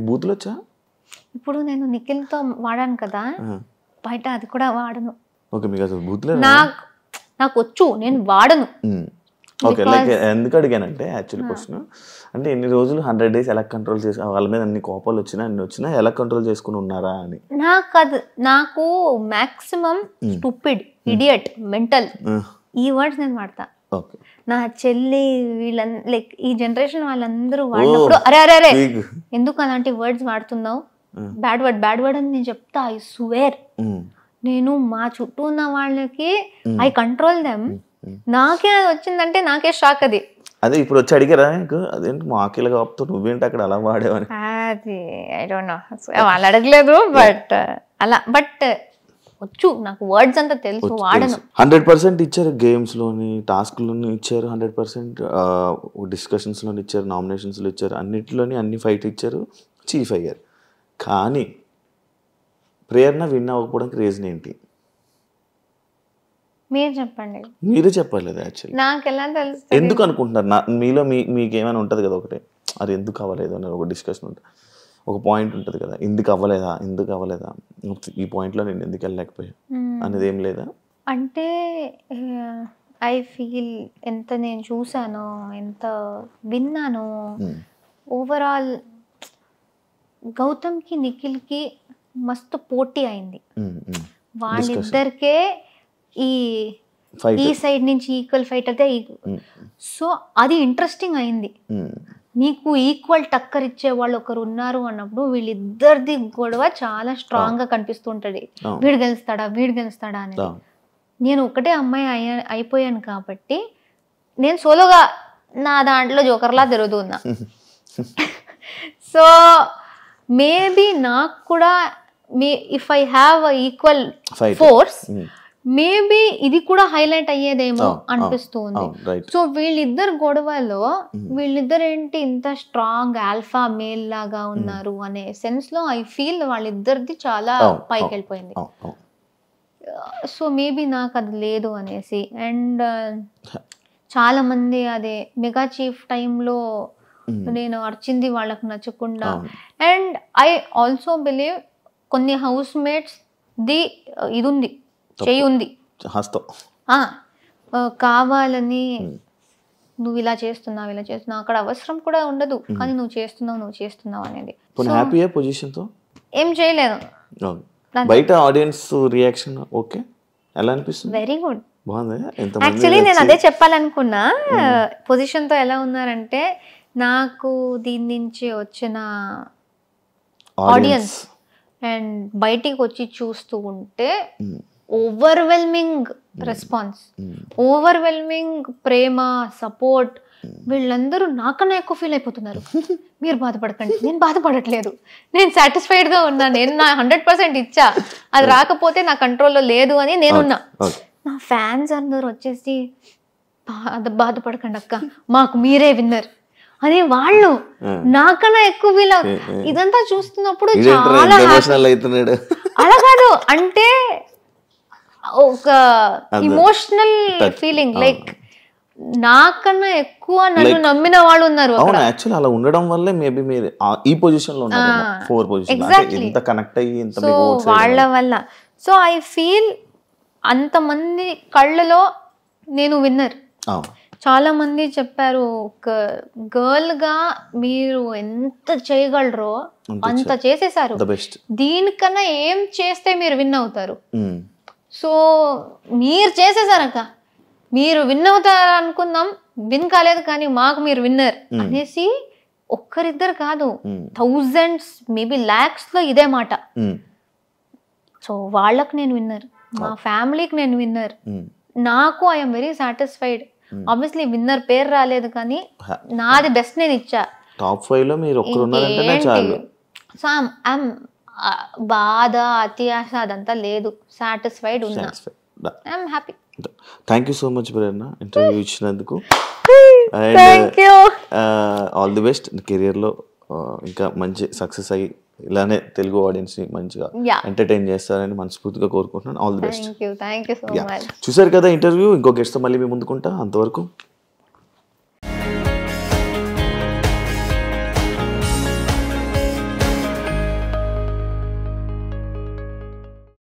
S2: బూతులు వచ్చా?
S3: ఇప్పుడు నేను నిఖిల్తో వాడాను కదా, బయట అది కూడా వాడను. నాకు వచ్చు, నేను వాడను.
S2: ఓకే. లైక్ ఎందుకు అడిగానంటే యాక్చువల్లీ క్వశ్చన్ అంటే ఎన్ని రోజులు 100 days ఎలా కంట్రోల్ చేసి, వాళ్ళ మీద అన్ని కోపాలు వచ్చినా ఎలా కంట్రోల్ చేసుకుని ఉన్నారా అని.
S3: నాకు మాక్సిమం స్టూపిడ్, ఇడియట్, మెంటల్ ఈ వర్డ్స్ నేను వాడతా. నా చెల్లి వీళ్ళ లైక్ ఈ జనరేషన్ వాళ్ళందరూ వాడినప్పుడు అరే అరే అరే ఎందుకు అలాంటి వర్డ్స్ వాడుతున్నావు, బ్యాడ్ వర్డ్ అని నేను చెప్తా. ఐ స్వేర్, నేను మా చుట్టూ ఉన్న వాళ్ళకి ఐ కంట్రోల్ దెమ్. నాకే అది వచ్చిందంటే నాకే షాక్.
S2: అదే ఇప్పుడు వచ్చి అడిగారా అదేంటి మాకేలా కాపుతూ నువ్వేంటి అక్కడ అలా వాడేవని?
S3: అది ఐ డోంట్ నో, వాళ్ళు అడగలేదు. బట్ అలా బట్ వచ్చు, నాకు వర్డ్స్ అంతా తెలుసు, వాడను.
S2: 100% ఇచ్చారు, గేమ్స్ లోని టాస్క్ లోని ఇచ్చారు, 100% డిస్కషన్స్ లోని ఇచ్చారు, నామినేషన్స్ లో ఇచ్చారు, అన్నిటిలోని అన్ని ఫైట్ ఇచ్చారు, చీఫ్ అయ్యారు. కానీ ప్రేరణ విన్ అవ్వకపోవడానికి రీజన్ ఏంటి?
S3: మీరు చెప్పండి.
S2: మీరే చెప్పాలి. యాక్చువల్లీ
S3: నాకు ఎలా తెలుసు,
S2: ఎందుకు అనుకుంటున్నారు? మీలో మీకేమైనా ఉంటుంది కదా ఒకటే, అది ఎందుకు అవ్వలేదు అని ఒక డిస్కషన్ ఉంటుంది, ఒక పాయింట్ ఉంటుంది కదా, ఎందుకు అవ్వలేదా ఈ పాయింట్లో నేను ఎందుకు వెళ్ళలేకపోయా అనేది ఏం లేదా?
S3: అంటే ఐ ఫీల్ ఎంత నేను చూసానో, ఎంత విన్నానో, ఓవరాల్ గౌతమ్కి నిఖిల్కి మస్తు పోటీ అయింది. వాళ్ళిద్దరికే ఈ సైడ్ నుంచి ఈక్వల్ ఫైట్ అయితే, సో అది ఇంట్రెస్టింగ్ అయింది. నీకు ఈక్వల్ టక్కర్ ఇచ్చే వాళ్ళు ఒకరు ఉన్నారు అన్నప్పుడు వీళ్ళిద్దరిది గొడవ చాలా స్ట్రాంగ్ గా కనిపిస్తుంటది. వీడు గెలుస్తాడా అనేది. నేను ఒకటే అమ్మాయి అయిపోయాను కాబట్టి నేను సోలోగా నా దాంట్లో జోకర్లా తిరుగుతున్నా. సో మేబీ నాకు కూడా if I have equal force maybe ఇది కూడా హైలైట్ అయ్యేదేమో అనిపిస్తుంది. సో వీళ్ళిద్దరు గొడవలో వీళ్ళిద్దరు ఏంటి ఇంత స్ట్రాంగ్ ఆల్ఫా మేల్ లాగా ఉన్నారు అనే సెన్స్ లో ఐ ఫీల్ వాళ్ళిద్దరిది చాలా పైకి వెళ్ళిపోయింది. సో మేబీ నాకు అది లేదు అనేసి. అండ్ చాలా మంది అదే మెగా చీఫ్ టైంలో నేను అర్చింది వాళ్ళకు నచ్చకుండా. అండ్ ఐ ఆల్సో బిలీవ్ కొన్ని హౌస్ మేట్స్ ది ఇది ఉంది, చేయి ఉంది, కావాలని నువ్వు ఇలా చేస్తున్నావు అక్కడ అవసరం కూడా ఉండదు, కానీ నువ్వు చేస్తున్నావు అనేది. ఏం చేయలేదు.
S2: బయట ఆడియన్స్ రియాక్షన్ ఓకే ఎలా అనిపిస్తుంది?
S3: Very good. యాక్చువల్లీ నేను అదే చెప్పాలనుకున్నా. పొజిషన్ తో ఎలా ఉన్నారంటే, నాకు దీని నుంచి వచ్చిన ఆడియన్స్ అండ్ బయటికి వచ్చి చూస్తూ ఉంటే ఓవర్వెల్మింగ్ రెస్పాన్స్, ఓవర్వెల్మింగ్ ప్రేమ, సపోర్ట్. వీళ్ళందరూ నాకన్నా ఎక్కువ ఫీల్ అయిపోతున్నారు. మీరు బాధపడకండి, నేను బాధపడట్లేదు, నేను సాటిస్ఫైడ్గా ఉన్నా, నేను నా 100% ఇచ్చా, అది రాకపోతే నా కంట్రోల్లో లేదు అని నేనున్నా. నా ఫ్యాన్స్ అందరూ వచ్చేసి బాధపడకండి అక్క, మాకు మీరే విన్నర్, అని వాళ్ళు నాకన్నా ఎక్కువ ఫీల్ అవుతుంది. ఇదంతా చూస్తున్నప్పుడు చాలా అలా కాదు అంటే ఒక ఇమోషనల్ ఫీలింగ్, లైక్ నాకన్నా ఎక్కువ నన్ను నమ్మిన వాళ్ళు ఉన్నారు.
S2: అవును, యాక్చువల్లీ అలా ఉండడం వల్లే మేబీ మీరు ఈ పొజిషన్ లో ఉన్నారు, 4 పొజిషన్ ఇంత కనెక్ట్ అయ్యి ఇంత
S3: సో వాళ్ళ వల్ల. సో ఐ ఫీల్ అంతమంది కళ్ళలో నేను విన్నర్. చాలా మంది చెప్పారు, ఒక గర్ల్ గా మీరు ఎంత చేయగలరో అంత చేసేసారు, దీనికన్నా ఏం చేస్తే మీరు విన్ అవుతారు. సో మీరు చేసేసారక్క, మీరు విన్ అవుతారు అనుకుందాం, విన్ కాలేదు కానీ మాకు మీరు విన్నర్ అనేసి ఒక్కరిద్దరు కాదు, థౌజండ్స్ మేబీ లాక్స్ లో ఇదే మాట. సో వాళ్ళకు నేను విన్నర్, మా ఫ్యామిలీకి నేను విన్నర్, నాకు I'm very satisfied. Obviously winner పేరు రాలేదు కానీ నాది బెస్ట్ నేను ఇచ్చా.
S2: టాప్ 5 లో మీరు ఒక్కరు ఉన్నారంటేనే చాలు.
S3: సో ఐఎమ్ బాధ అత్యాశ అదంతా లేదు, సాటిస్ఫైడ్ ఉన్నా, I'm happy.
S2: Thank you so much Prerana, interview ఇచ్చినందుకు. ఆల్ ది బెస్ట్ కెరియర్లో, ఇంకా మంచి సక్సెస్ అయ్యి ఇలానే తెలుగు ఆడియన్స్ ని మంచిగా ఎంటర్టైన్ చేస్తారని మనస్ఫూర్తిగా కోరుకుంటున్నాను. All the best.
S3: Thank you so much.
S2: చూసారు కదా ఇంటర్వ్యూ, ఇంకో గెస్ట్ తో మళ్ళీ మీ ముందుకుంటా. అంతవరకు